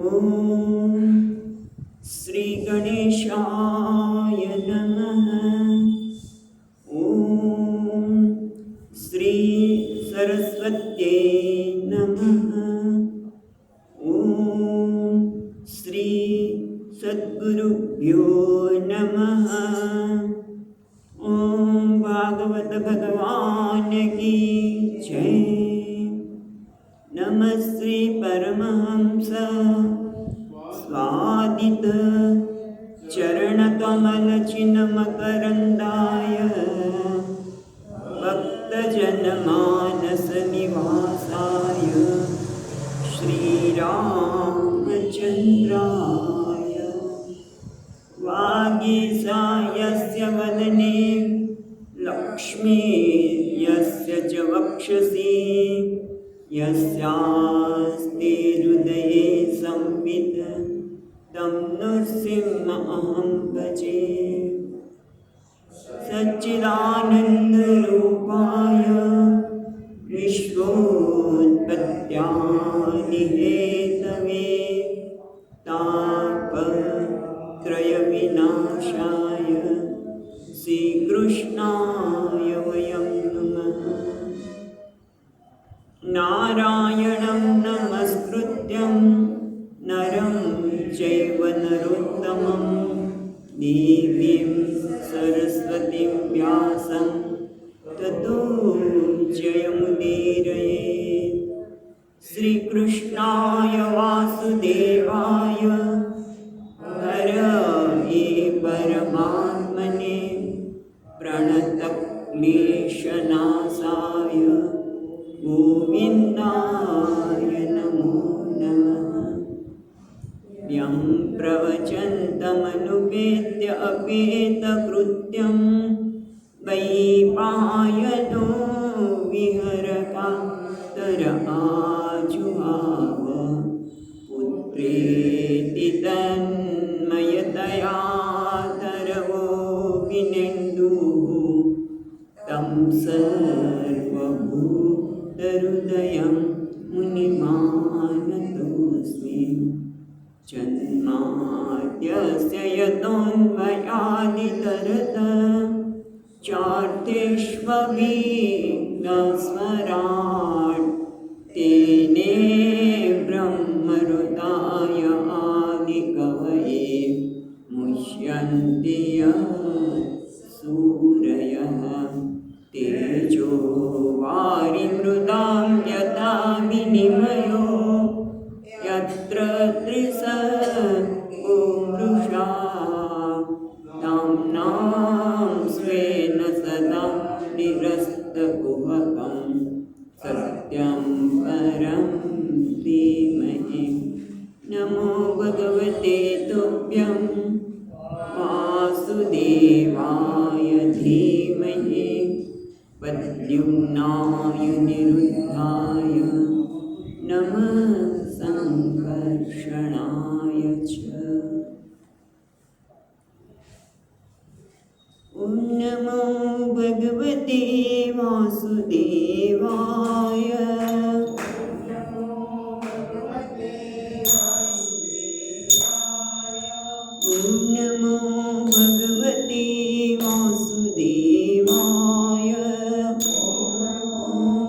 ॐ श्री गणेशाय नमः। ॐ श्री सरस्वत्यै नमः। ॐ श्री सद्गुरुभ्यो नमः। ॐ भागवत भगवान की जय। नमः श्री परमहंस स्वादित चरणकमलचिन्मकरन्दाय भक्तजनमानसनिवासाय श्रीरामचन्द्राय वागीसायस्य वदने लक्ष्मी यस्य च वक्षसि यस्यास्ते हृदये संवित् तं नृसिंहमहं भजे। सच्चिदानन्दरूपाय विश्वोत्पत्त्यादिहेतवे तापत्रयविनाशाय श्रीकृष्णाय वयं नमः। नारायणं नमस्कृत्यं नरं चैव नरोत्तमं देवीं सरस्वतीं व्यासं ततो जयमुदीरयेत्। श्रीकृष्णाय वासुदेवाय हरये परमात्मने प्रणतक्लेशनाशाय गोविन्दाय नमो नमः। यं प्रवचन्तमनुपेत्य अपेतकृत्यं वैपायनो विहरकातर आजुहाव पुत्रेति तन्मयतया तरवो विनेन्दुः तं सर्वभूतहृदयं मुनिमानतोऽस्मि। जन्माद्यस्य यतोऽन्वयादितरत चार्तेष्वभिघ्नस्वराट् तेने ब्रह्महृदाय आदिकवये मुह्यन्ति यः सूरयः। तेजो वारिमृदां यथा विनिमयो यत्र त्रिसर्गो मृषा धाम्नां स्वेन सदा निरस्तकुहकं सत्यं परं धीमहि। नमो भगवते तुभ्यं वासुदेवाय धीमहि प्रद्युम्नाय निरुद्धाय नमः संकर्षणाय च। ॐ नमो भगवते वासुदेवाय। ॐ नमो भगवते वासुदेवाय।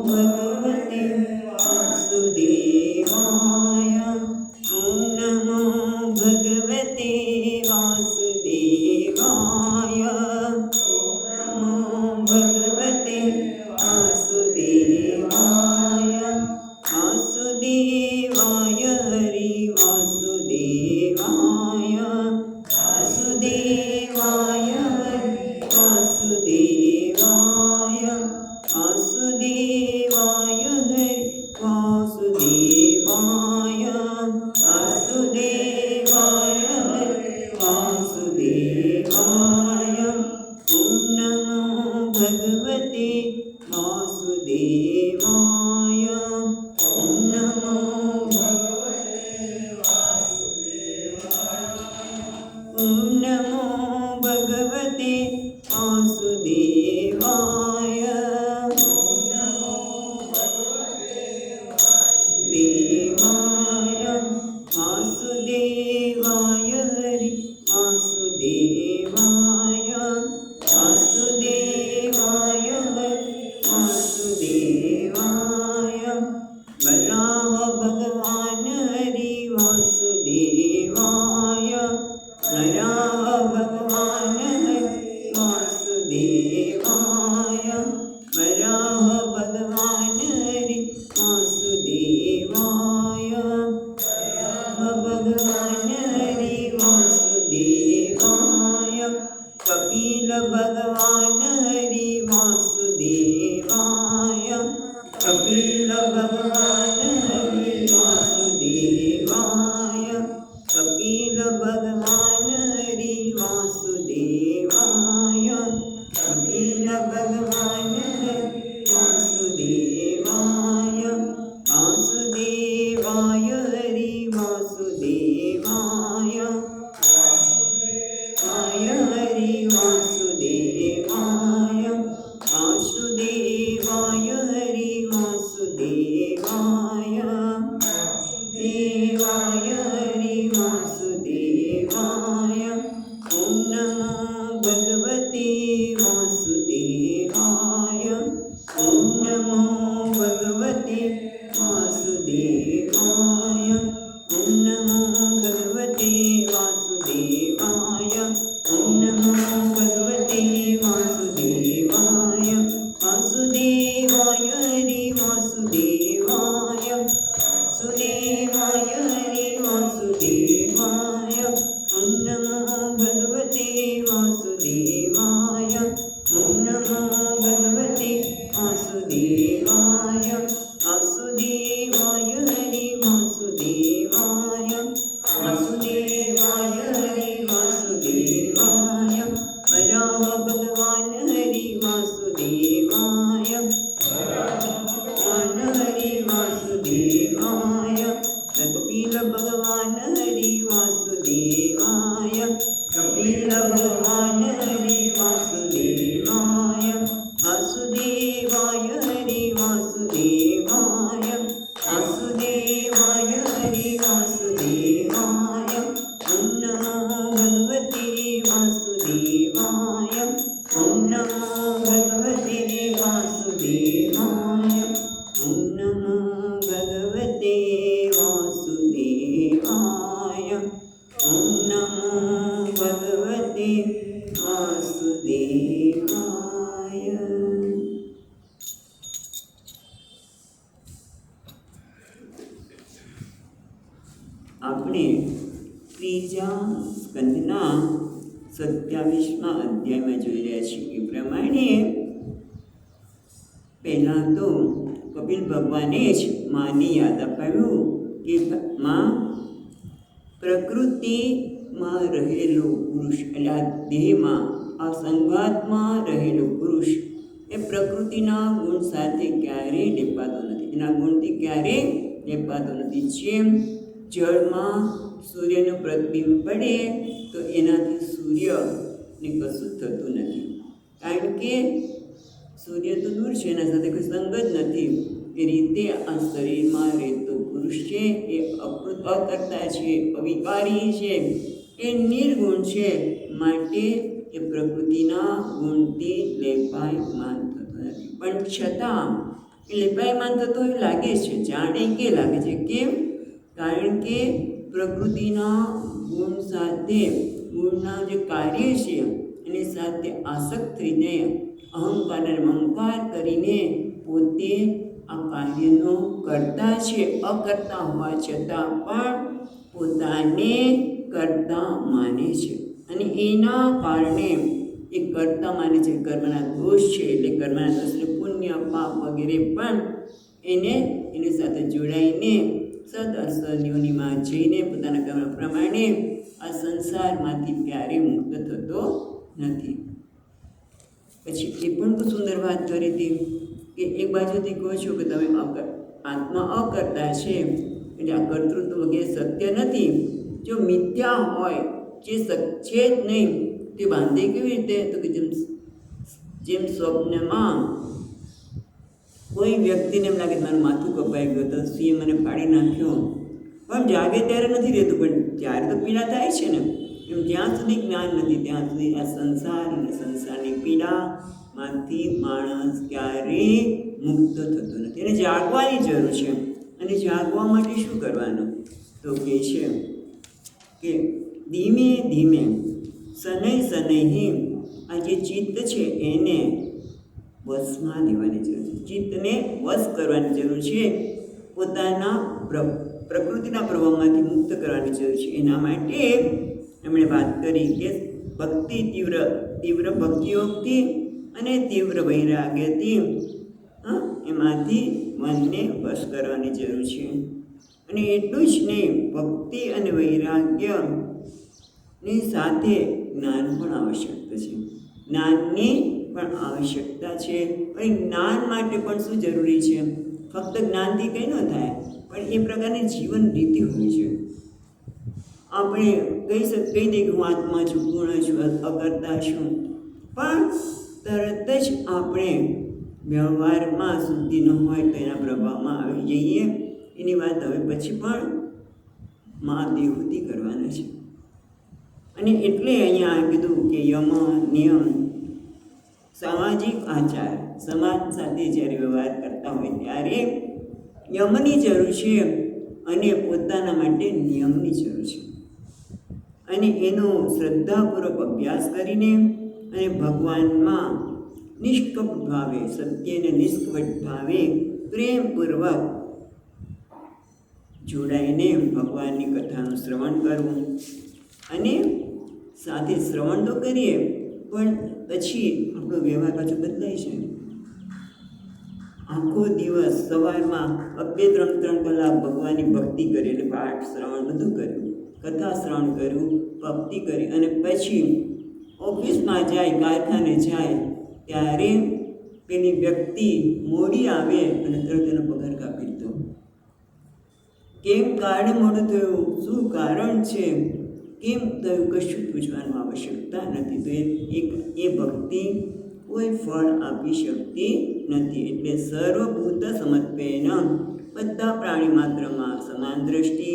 भगवते वासुदेवाय। ॐ नमो भगवते वासुदेवाय। नमो भगवते वासुदेवाय। ભગવાન હરિ વાસુદેવાય કપિલ ભગવાન હરિ વાસુદેવાય કપિલ ભગવાન હરિ વાસુદેવાય કપિલ ભગવાન હરિ વાસુદેવાય કપિલ ભગવાન હરિ વાસુદેવાય વાસુદેવાય હરિ વાસુદેવાય હરિ વાસુદેવાય વાસુદેવાય હરિ વાસુદેવાય દેવાય હરિ વાસુદેવાય ઓમ નમો ભગવતે વાસુદેવાય ઓમ નમો ભગવતે વાસુદેવાય ઓમ નમો ભગવતે વાસુદેવાય ઓમ નમો ભગવતે વાસુદેવાય વાસુદેવાય હરિ વાસુદેવાય વાસુદેવાય હરિ વાસુદેવાય ઓમ નમો ભગવતે વાસુદેવાય ઓમ નમો ભગવતે વાસુદેવાય વાસુદેવાય હરિ વાસુદેવાય વાસુદેવાય હરિ વાસુદેવાય વરાહ ભગવાન હરિ વાસુદેવાય ભગવાન હરિ વાસુદેવાય કપિલ ભગવાન હરિ વાસુદેવાય કપિલ ભગવાન હરિ વાસુદેવાય વાસુદેવાય હરિ વાસુદેવાય વાસુદેવાય હરિ વાસુદેવાય ઓમ નમો ભગવતે વાસુદેવાય ઓમ નમો ભગવતે વાસુદેવાય ઓમ નમો ભગવતે વાસુદેવાય ઓમ નમો ભગવતે વાસુદેવાય. આપણે ત્રીજા સ્કંદના 27મા અધ્યાયમાં જોઈ રહ્યા છીએ. એ પ્રમાણે પહેલાં તો કપિલ ભગવાને જ માને યાદ અપાવ્યું કે માં પ્રકૃતિમાં રહેલો પુરુષ એટલે આ દેહમાં આ સંઘાતમાં રહેલો પુરુષ એ પ્રકૃતિના ગુણ સાથે ક્યારેય લેપાતો નથી, એના ગુણથી ક્યારેય લેપાતો નથી. જેમ જળમાં સૂર્યનું પ્રતિબિંબ પડે તો એનાથી સૂર્યને કશું થતું નથી, કારણ કે સૂર્ય તો દૂર છે, એના સાથે કોઈ સંગ જ નથી. એ રીતે આ શરીરમાં રહેતો પુરુષ છે એ અકર્તા છે, અવિકારી છે, એ નિર્ગુણ છે. માટે એ પ્રકૃતિના ગુણથી લેપાયમાન થતો નથી. પણ છતાં એ લેપાયમાન થતો એવું લાગે છે, જાણે કે લાગે છે. કેમ? કારણ કે પ્રકૃતિના ગુણ સાથે ગુણના જે કાર્ય છે એની સાથે આસક્ત થઈને અહંકાર અને મમકાર કરીને પોતે આ કાર્યનો કરતા છે. અકર્તા હોવા છતાં પણ પોતાને કરતા માને છે અને એના કારણે એ કરતા માને છે. કર્મના દોષ છે એટલે કર્મના દોષને પુણ્ય પાપ વગેરે પણ એની સાથે જોડાઈને સદ અસદયોનીમાં જઈને પોતાના કર્મ પ્રમાણે આ સંસારમાંથી ક્યારેય મુક્ત થતો નથી. પછી એ પણ ખૂબ સુંદર વાત કરી હતી કે એક બાજુથી કહો છો કે તમે આત્મા અકર્તા છે એટલે આ કર્તૃત્વ વગેરે સત્ય નથી. જો મિથ્યા હોય, જે છે જ નહીં, તે બાંધે કેવી રીતે? તો કે જેમ સ્વપ્નમાં કોઈ વ્યક્તિને એમ લાગે મારું માથું કપાઈ ગયું, તો સિંહે મને ફાડી નાખ્યો, પણ જાગે ત્યારે નથી રહેતું, પણ ત્યારે તો પીડા થાય છે ને. એમ જ્યાં સુધી જ્ઞાન નથી ત્યાં સુધી આ સંસાર અને સંસારની પીડામાંથી માણસ ક્યારેય મુક્ત થતો નથી. એને જાગવાની જરૂર છે. અને જાગવા માટે શું કરવાનું? તો કહે છે કે ધીમે ધીમે શનૈ શનૈ આ જે ચિત્ત છે એને વશમાં લેવાની જરૂર છે. ચિત્તને વશ કરવાની જરૂર છે. પોતાના પ્રકૃતિના પ્રભાવમાંથી મુક્ત કરવાની જરૂર છે. એના માટે એમણે વાત કરી કે ભક્તિ તીવ્ર ભક્તિયોગથી અને તીવ્ર વૈરાગ્યથી એમાંથી મનને વશ કરવાની જરૂર છે. અને એટલું જ નહીં, ભક્તિ અને વૈરાગ્યની સાથે જ્ઞાન પણ આવશ્યકતા છે. જ્ઞાનની પણ આવશ્યકતા છે. અને જ્ઞાન માટે પણ શું જરૂરી છે? ફક્ત જ્ઞાનથી કંઈ ન થાય, પણ એ પ્રકારની જીવન રીતિ હોય છે. આપણે કહી દઈએ કે હું આત્મા છું, પૂર્ણ છું, અકર્તા છું, પણ તરત જ આપણે વ્યવહારમાં શુદ્ધિ ન હોય તો એના પ્રભાવમાં આવી જઈએ. એની વાત હવે પછી પણ દેહૂતિ કરવાના છે. અને એટલે અહીંયા કીધું કે યમ નિયમ સામાજિક આચાર, સમાજ સાથે જ્યારે વ્યવહાર કરતા હોય ત્યારે યમની જરૂર છે અને પોતાના માટે નિયમની જરૂર છે. અને એનો શ્રદ્ધાપૂર્વક અભ્યાસ કરીને અને ભગવાનમાં નિષ્કપટ ભાવે, સત્યને નિષ્કપટ ભાવે પ્રેમપૂર્વક જોડાઈને ભગવાનની કથાનું શ્રવણ કરવું. અને સાથે શ્રવણ તો કરીએ, પણ પછી આપણો વ્યવહાર પાછો બદલાય છે. આખો દિવસ સવારમાં 2-3 કલાક ભગવાનની ભક્તિ કરી, એટલે પાઠ શ્રવણ બધું કર્યું, કથા શ્રવણ કર્યું, ભક્તિ કરી, અને પછી ઓફિસમાં જાય, કારખાને જાય, ત્યારે પેલી વ્યક્તિ મોડી આવે અને તરત એનો પગાર કાપી દીધો. કેમ કારણ મોડું થયું, શું કારણ છે, કેમ થયું, કશું પૂછવાની આવશ્યકતા નથી. તો એ ભક્તિ કોઈ ફળ આપી શકતી નથી. એટલે સર્વભૂત સમત્વેન, બધા પ્રાણી માત્રમાં સમાન દ્રષ્ટિ,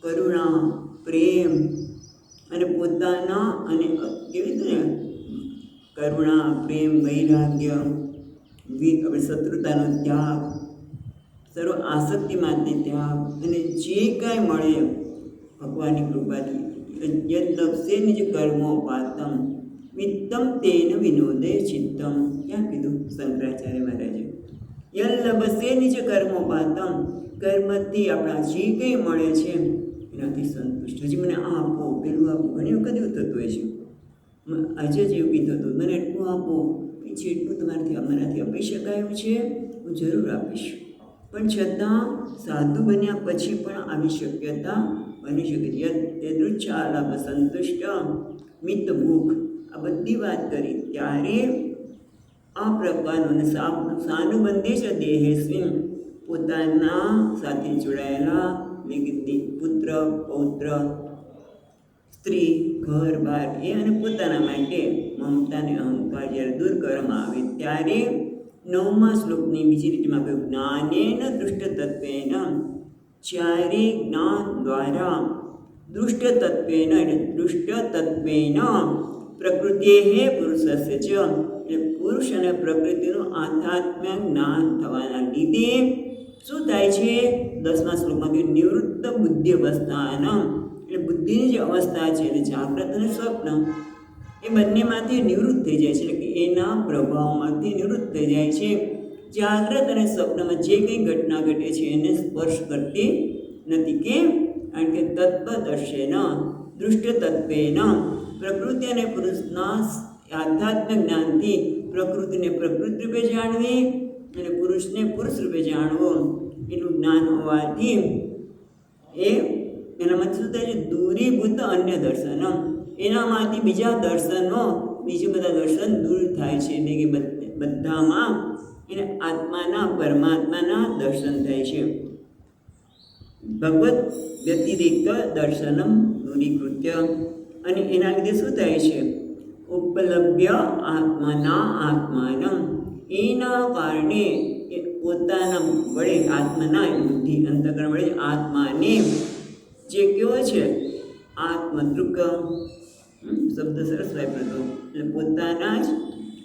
કરુણા, પ્રેમ અને પોતાના અને કેવી રીતે કરુણા, પ્રેમ, વૈરાગ્ય, શત્રુતાનો ત્યાગ, સર્વ આસક્તિમાંથી ત્યાગ, અને જે કાંઈ મળે ભગવાનની કૃપાથી, યદ્લભસે નિજ કર્મોપાતમ વિત્તમ તેન વિનોદે ચિત્તમ. ક્યાં કીધું શંકરાચાર્ય મહારાજે? યલ્લભસે નિજ કર્મોપાતમ, કર્મથી આપણા જે કંઈ મળે છે એનાથી સંતુષ્ટ. હજી મને આ આપો, પેલું આપો. ઘણી વખત એવું થતું હોય છે. આજે જ એવું કીધું હતું, મને એટલું આપો, જેટલું અમારાથી આપી શકાયું છે હું જરૂર આપીશ. પણ છતાં સાધુ બન્યા પછી પણ આવી શક્યતા બની શકે. યદૃચ્છાલાભ સંતુષ્ટ મિત ભૂખ, આ બધી વાત કરી ત્યારે આ પ્રકારનું સાનુબંધી છે દેહેસ્મિન, પોતાના સાથે જોડાયેલા પુત્ર, પૌત્ર, સ્ત્રી, ઘર બાર એ અને પોતાના માટે મમતાને અહંકાર જ્યારે દૂર કરવામાં આવે ત્યારે 9મા શ્લોકની બીજી રીતમાં કહ્યું, જ્ઞાનેન દૃષ્ટતત્વેન, જ્યારે જ્ઞાન દ્વારા દૃષ્ટતત્વેન, એટલે દૃષ્ટતત્વેન પ્રકૃતિ પુરુષસ્ય ચ, એટલે પુરુષ અને પ્રકૃતિનું આધ્યાત્મિક જ્ઞાન થવાના લીધે શું થાય છે? 10મા શ્લોકમાં કહ્યું, નિવૃત્ત બુદ્ધિ અવસ્થાન, એટલે બુદ્ધિની જે અવસ્થા છે, એટલે જાગ્રત અને સ્વપ્ન, એ બંનેમાંથી નિવૃત્ત થઈ જાય છે. એટલે કે એના પ્રભાવમાંથી નિવૃત્ત થઈ જાય છે. જાગ્રત અને સ્વપ્નમાં જે કંઈ ઘટના ઘટે છે એને સ્પર્શ કરતી નથી. કેમ? કારણ કે તત્વદર્શેન દૃષ્ટતત્વેન, પ્રકૃતિ અને પુરુષના આધ્યાત્મિક જ્ઞાનથી પ્રકૃતિને પ્રકૃતિ રૂપે જાણવી અને પુરુષને પુરુષ રૂપે જાણવો, એટલું જ્ઞાન હોવાથી એનામાંથી શું થાય છે? દૂરીભૂત અન્ય દર્શન, એનામાંથી બીજા બધા દર્શન દૂર થાય છે. એટલે કે બધામાં એને આત્માના, પરમાત્માના દર્શન થાય છે. ભગવત વ્યતિરેક દર્શનમ દૂરીકૃત્ય, અને એના લીધે શું થાય છે? ઉપલભ્ય આત્માના આત્માનમ, એના કારણે પોતાના વડે, આત્માના બુદ્ધિ અંતકરણ વડે આત્માને જે કેવો છે? આત્મદૃક શબ્દ સરસ વાપરતો, એટલે પોતાના જ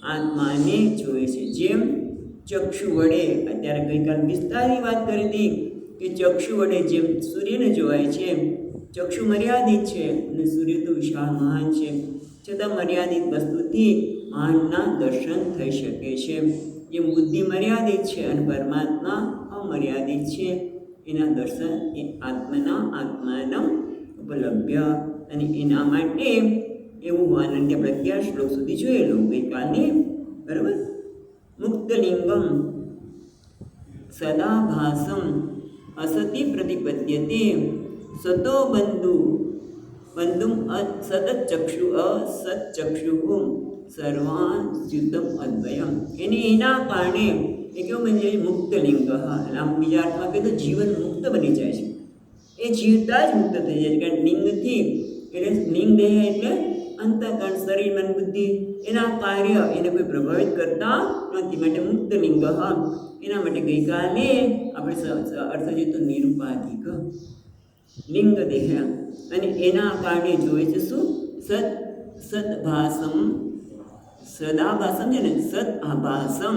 આત્માને જોવે છે. જેમ ચક્ષુ વડે, અત્યારે ગઈકાલ વિસ્તારની વાત કરી હતી કે ચક્ષુ વડે જેમ સૂર્યને જોવાય છે, ચક્ષુ મર્યાદિત છે અને સૂર્ય તો વિશાળ મહાન છે, છતાં મર્યાદિત વસ્તુથી મહાનના દર્શન થઈ શકે છે. જેમ બુદ્ધિ મર્યાદિત છે અને પરમાત્મા અમર્યાદિત છે, એના દર્શન એ આત્માન ઉપલબ્ધ. અને એના માટે એવું આનંદ આપણે 11 શ્લોક સુધી જોયેલું ગઈકાલે, બરાબર. મુક્તલિંગમ સદા ભાસમ અસતિ પ્રતિપદ્યતે સતો બંધુમ સતચક્ષુ સર્વાન સ્યુતમ અદ્વયમ. એના કારણે એ કેવું બની જાય? મુક્તલિંગ. આમ બીજા અર્થમાં કહે તો જીવન મુક્ત બની જાય છે. એ જીવતા જ મુક્ત થઈ જાય છે. કારણ લિંગથી એટલે લિંગ દેહ એટલે અંતઃકરણ, શરીર, મન, બુદ્ધિ એના કાર્ય એને કોઈ પ્રભાવિત કરતા નથી. માટે મુક્તલિંગ. એના માટે ગઈકાલે આપણે અર્થ જોઈએ તો નિરુપાધિક લિંગ દેહ. અને એના કારણે જોઈએ છે શું? સદભાસમ, સદાભાસમ છે ને, સદઆભાસમ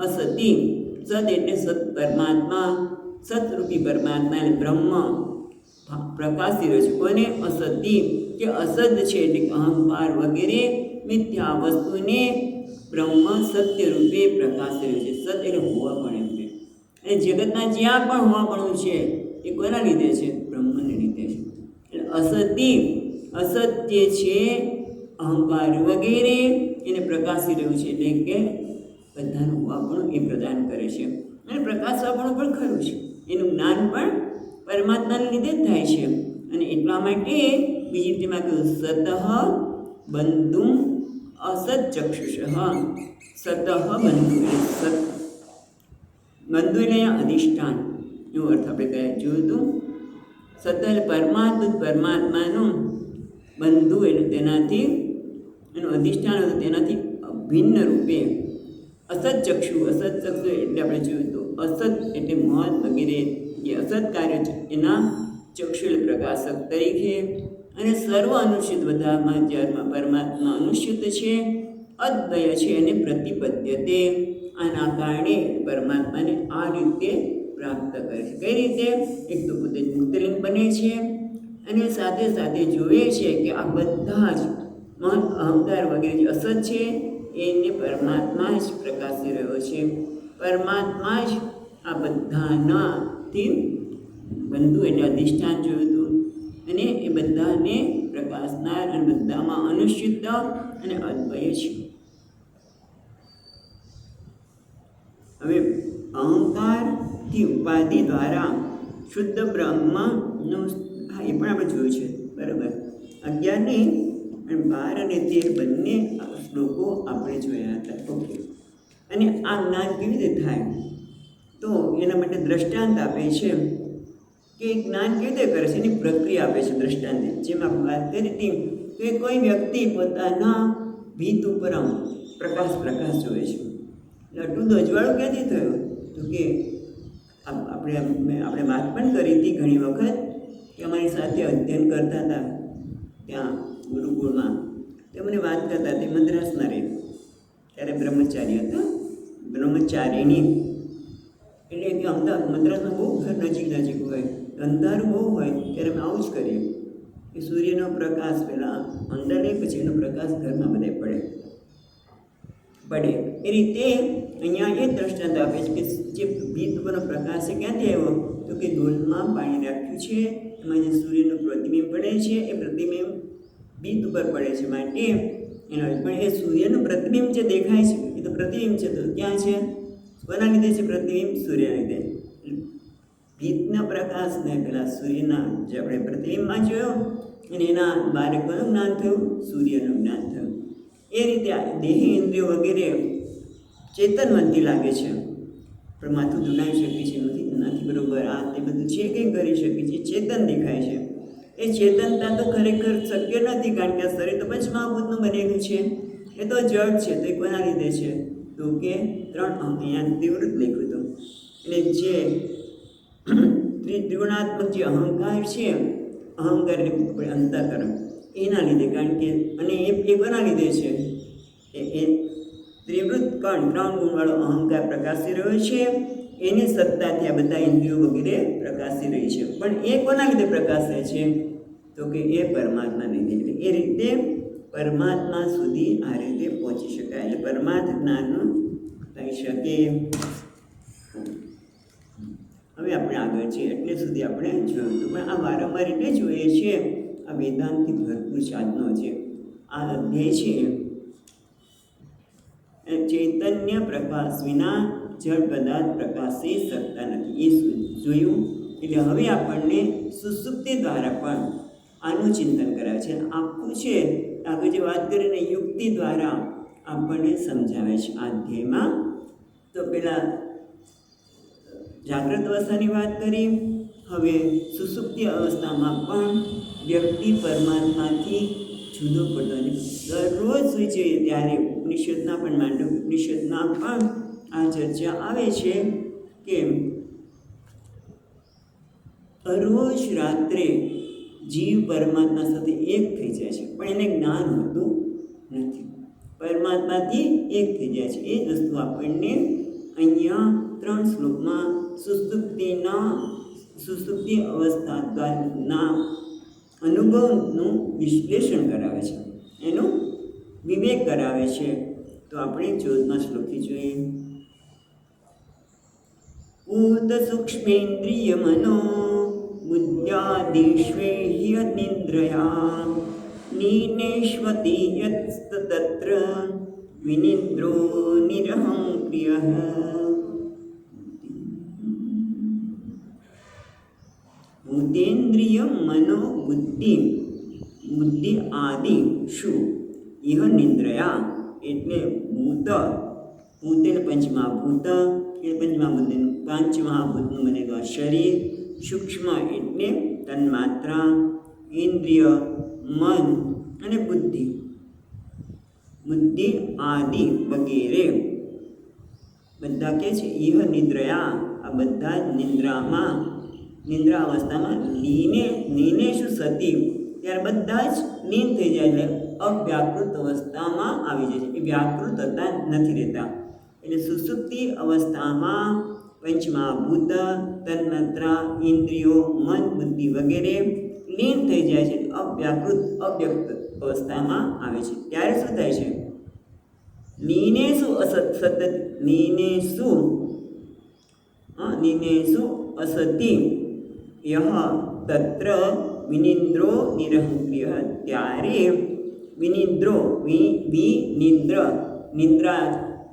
અસતિ. સદ એટલે સત પરમાત્મા, સતરૂપી પરમાત્મા એટલે બ્રહ્મ પ્રકાશી રહ્યો છે. કોને? અસતિ કે અસદ છે એટલે અહંકાર વગેરે મિથ્યા વસ્તુને બ્રહ્મ સત્ય રૂપે પ્રકાશી રહ્યો છે. સત એટલે હોવાપણું છે. અને જગતના જ્યાં પણ હોવાપણું છે એ કોના લીધે છે? બ્રહ્મને લીધે છે. એટલે અસતિ, અસત જે છે અહંકાર વગેરે એને પ્રકાશી રહ્યું છે. એટલે કે બધાનું હોવાપણું એ પ્રદાન કરે છે. અને પ્રકાશવાપણું પણ ખરું છે. એનું જ્ઞાન પણ પરમાત્માને લીધે જ થાય છે. અને એટલા માટે બીજી રીતેમાં કહ્યું સતઃ બંધુમ અસતચક્ષુષ. સતઃ બંધુ એટલે બંધુ એટલે અહીંયા અધિષ્ઠાન એવો અર્થ આપણે જોયું હતું. સત એટલે પરમાત્માનું, બંધુ એટલે તેનાથી એનું અધિષ્ઠાન હતું, તેનાથી ભિન્ન રૂપે. અસતચક્ષુ એટલે આપણે જોયું હતું અસત એટલે મહત વગેરે જે અસત કાર્ય છે એના ચક્ષુ પ્રકાશક તરીકે. અને સર્વ અનુષ્ઠિત બધામાં જ્યારમાં પરમાત્મા અનુષ્ઠિત છે, અદ્વય છે અને પ્રતિપદ્યતે. આના કારણે પરમાત્માને આ રીતે પ્રાપ્ત કરે છે. કઈ રીતે? એક તો પોતે મુક્તલિંગ બને છે અને સાથે સાથે જોઈએ છે કે આ બધા જ મન અહંકાર વગેરે જે અસત છે એને પરમાત્મા જ પ્રકાશી રહ્યો છે. પરમાત્મા જ આ બધાનાથી બંધુ એટલે અધિષ્ઠાન જોયું હતું. અને એ બધાને પ્રકાશનાર અને બધામાં અનુષ્ઠિત અને અદ્વય છે. હવે અહંકારથી ઉપાધિ દ્વારા શુદ્ધ બ્રહ્મનું એ પણ આપણે જોયું છે, બરાબર. 11 અને 12 અને 13 બંને શ્લોકો આપણે જોયા હતા. ઓકે. અને આ જ્ઞાન કેવી રીતે થાય? તો એના માટે દ્રષ્ટાંત આપે છે કે જ્ઞાન કેવી રીતે કરે છે, એની પ્રક્રિયા આપે છે દ્રષ્ટાંત. જેમ આપણે વાત કરી હતી કે કોઈ વ્યક્તિ પોતાના ભીત ઉપર પ્રકાશ જોવે છે. આટલું તો અજવાળું ક્યાંથી થયું? તો કે આપણે વાત પણ કરી હતી ઘણી વખત કે અમારી સાથે અધ્યયન કરતા હતા ત્યાં ગુરુકુળમાં. તે મને વાત કરતા તે મદ્રાસના રહે, ત્યારે બ્રહ્મચારી હતા, બ્રહ્મચારીણી. એટલે કે અમદાવાદ મદ્રાસમાં બહુ ઘર નજીક હોય, અંધારું બહુ હોય ત્યારે અમે આવું જ કરીએ કે સૂર્યનો પ્રકાશ પહેલાં અંદર નહીં, પછી એનો પ્રકાશ ઘરમાં બધે પડે. એ રીતે અહીંયા એ દ્રષ્ટાંત આપે છે કે જે ભીત ઉપરનો પ્રકાશ છે ક્યાંથી આવ્યો? તો કે ડોલમાં પાણી રાખ્યું છે, એમાં જે સૂર્યનું પ્રતિબિંબ પડે છે એ પ્રતિબિંબ ભીત ઉપર પડે છે. માટે એનો પણ એ સૂર્યનું પ્રતિબિંબ જે દેખાય છે એ તો પ્રતિબિંબ છે. તો ક્યાં છે? કોના લીધે છે પ્રતિબિંબ? સૂર્યના લીધે. ભીતના પ્રકાશને પહેલાં સૂર્યના જે આપણે પ્રતિબિંબમાં જોયો અને એના બારે કોનું જ્ઞાન થયું? સૂર્યનું જ્ઞાન થયું. એ રીતે દેહ ઇન્દ્રિયો વગેરે ચેતનવંતી લાગે છે, પણ માથું ધુનાવી શકે છે નથી બરોબર, આ તે બધું છે કંઈ કરી શકે છે, ચેતન દેખાય છે. એ ચેતનતા તો ખરેખર શક્ય નથી, કારણ કે આ શરીર તો પંચમહાભૂતનું બનેલું છે. એ તો જડ છે. તો એ કોના લીધે છે? તો કે 3 અહીંયા તીવ્રત લખ્યું હતું. એટલે જે ત્રિગુણાત્મક જે અહંકાર છે, અહંકાર એટલે અંતઃકરણ, એના લીધે. કારણ કે અને એ કોના લીધે છે? એ ત્રિવૃત કણ 3 ગુણવાળો અહંકાર પ્રકાશી રહ્યો છે. એની સત્તાથી આ બધા ઇન્દ્રિયો વગેરે પ્રકાશી રહી છે. પણ એ કોના લીધે પ્રકાશે છે? તો કે એ પરમાત્માને લીધે. એ રીતે પરમાત્મા સુધી આ રીતે પહોંચી શકાય. એટલે પરમાત્મા જ્ઞાન થઈ શકે. હવે હવે આપણે આગળ છીએ એટલે સુધી આપણે જોયું હતું, પણ આ વારંવાર એટલે જોઈએ છીએ આ વેદાંતથી ભરપૂર સાધનો છે. આ અધ્યાય છે ચૈતન્ય પ્રકાશ વિના જળ પદાર્થ પ્રકાશી શકતા નથી એ જોયું. એટલે હવે આપણને સુસુપ્તિ દ્વારા પણ આનું ચિંતન કરાવે છે. આખું છે આગળ જે વાત કરીને યુક્તિ દ્વારા આપણને સમજાવે છે આ અધ્યાયમાં. તો પહેલાં જાગ્રત અવસ્થાની વાત કરી, હવે સુસુપ્તિ અવસ્થામાં પણ વ્યક્તિ પરમાત્માથી જુદો પડતો નથી. દરરોજ સૂઈ જઈએ ત્યારે ઉપનિષદના પણ માંડવ ઉપનિષદના પણ આ ચર્ચા આવે છે કે રોજ રાત્રે જીવ પરમાત્મા સાથે એક થઈ જાય છે, પણ એને જ્ઞાન હોતું નથી. પરમાત્માથી એક થઈ જાય છે. એ જ વસ્તુ આપણને અહીંયા 3 શ્લોકમાં સુસુપ્તિ અવસ્થાના અનુભવનું વિશ્લેષણ કરાવે છે, એનો વિવેક કરાવે છે. તો આપણે 14મા શ્લોકથી જોઈએ. ભૂત સૂક્ષ્મેન્દ્રિય મનો બુદ્ધ્યાદિશ્વેહ્યનિદ્રયા નીનેષ્વતિ યત્તત્ર વિનિદ્રો નિરહં પ્રિયઃ. ભૂતેન્દ્રિય મનો બુદ્ધિ આદિ શું ઇહ નિદ્રયા એટલે ભૂત એટલે પંચમહાભૂત, એ પંચમહાભૂતનું બનેલું શરીર, સૂક્ષ્મ એટલે તન્માત્રા, ઇન્દ્રિય મન અને બુદ્ધિ આદિ વગેરે બધા કે છે ઇહ નિદ્રયા. આ બધા જ નિદ્રા અવસ્થામાં નીને શું સતી ત્યારે બધા જ નીંદ થઈ જાય, એટલે અવ્યાકૃત અવસ્થામાં આવી જાય છે. એ વ્યાકૃત હતા નથી રહેતા. એટલે સુસુપ્તિ અવસ્થામાં પંચમહાભૂત, તન્માત્રા, ઇન્દ્રિયો, મન, બુદ્ધિ વગેરે લીન થઈ જાય છે, અવ્યાકૃત અવ્યક્ત અવસ્થામાં આવે છે. ત્યારે શું થાય છે? નીનેસુ અસતિ યહ તત્ર વિનિદ્રો નિરહંક્રિય. ત્યારે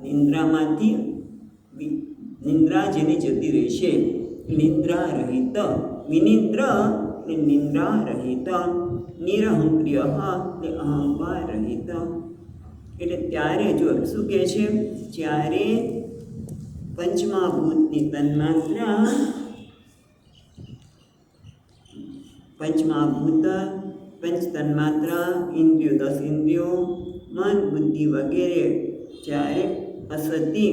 નિદ્રામાંથી નિદ્રા જેને જતી રહેશે, નિદ્રા રહિત વિનિદ્ર ને નિદ્રા રહિત, નિરહંક્રિય એટલે અહંકાર રહિત. એટલે ત્યારે જો શું કહે છે, જ્યારે પંચમહાભૂતની તન્માત્રા, પંચમહાભૂત, પંચ તન્માત્રા, ઇન્દ્રિયો 10 ઇન્દ્રિયો, મન, બુદ્ધિ વગેરે જ્યારે અસતિ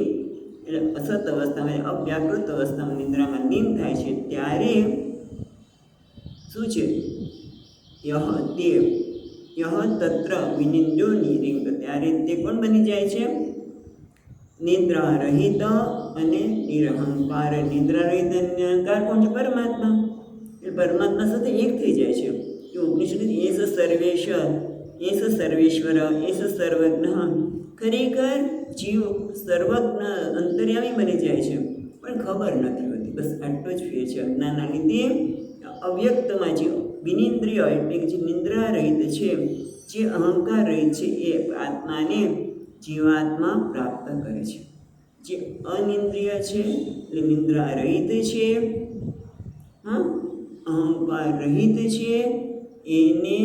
એટલે અસત અવસ્થામાં અવ્યાકૃત અવસ્થામાં નિદ્રામાં લીન થાય છે, ત્યારે શું છે? યહ તત્ર વિનિદ્રો નિરિંગ. ત્યારે તે કોણ બની જાય છે? નિદ્રા રહિત અને નિરહંકાર. નિદ્રા રહિત અને નિરહંકાર કોણ છે? પરમાત્મા. એટલે પરમાત્મા સાથે એક થઈ જાય છે. કે ઉપનિષદ એસ સર્વેશ્વર એસ સર્વજ્ઞ. ખરેખર જીવ સર્વજ્ઞ અંતર્યામી બની જાય છે, પણ ખબર નથી હોતી. બસ આટલો જ ફેર છે. અજ્ઞાનના લીધે અવ્યક્તમાં જે વિનિન્દ્રિય એટલે કે જે નિદ્રા રહિત છે, જે અહંકાર રહિત છે, એ આત્માને જીવાત્મા પ્રાપ્ત કરે છે. જે અનિન્દ્રિય છે એટલે નિદ્રા રહિત છે, અહંકાર રહિત છે, એને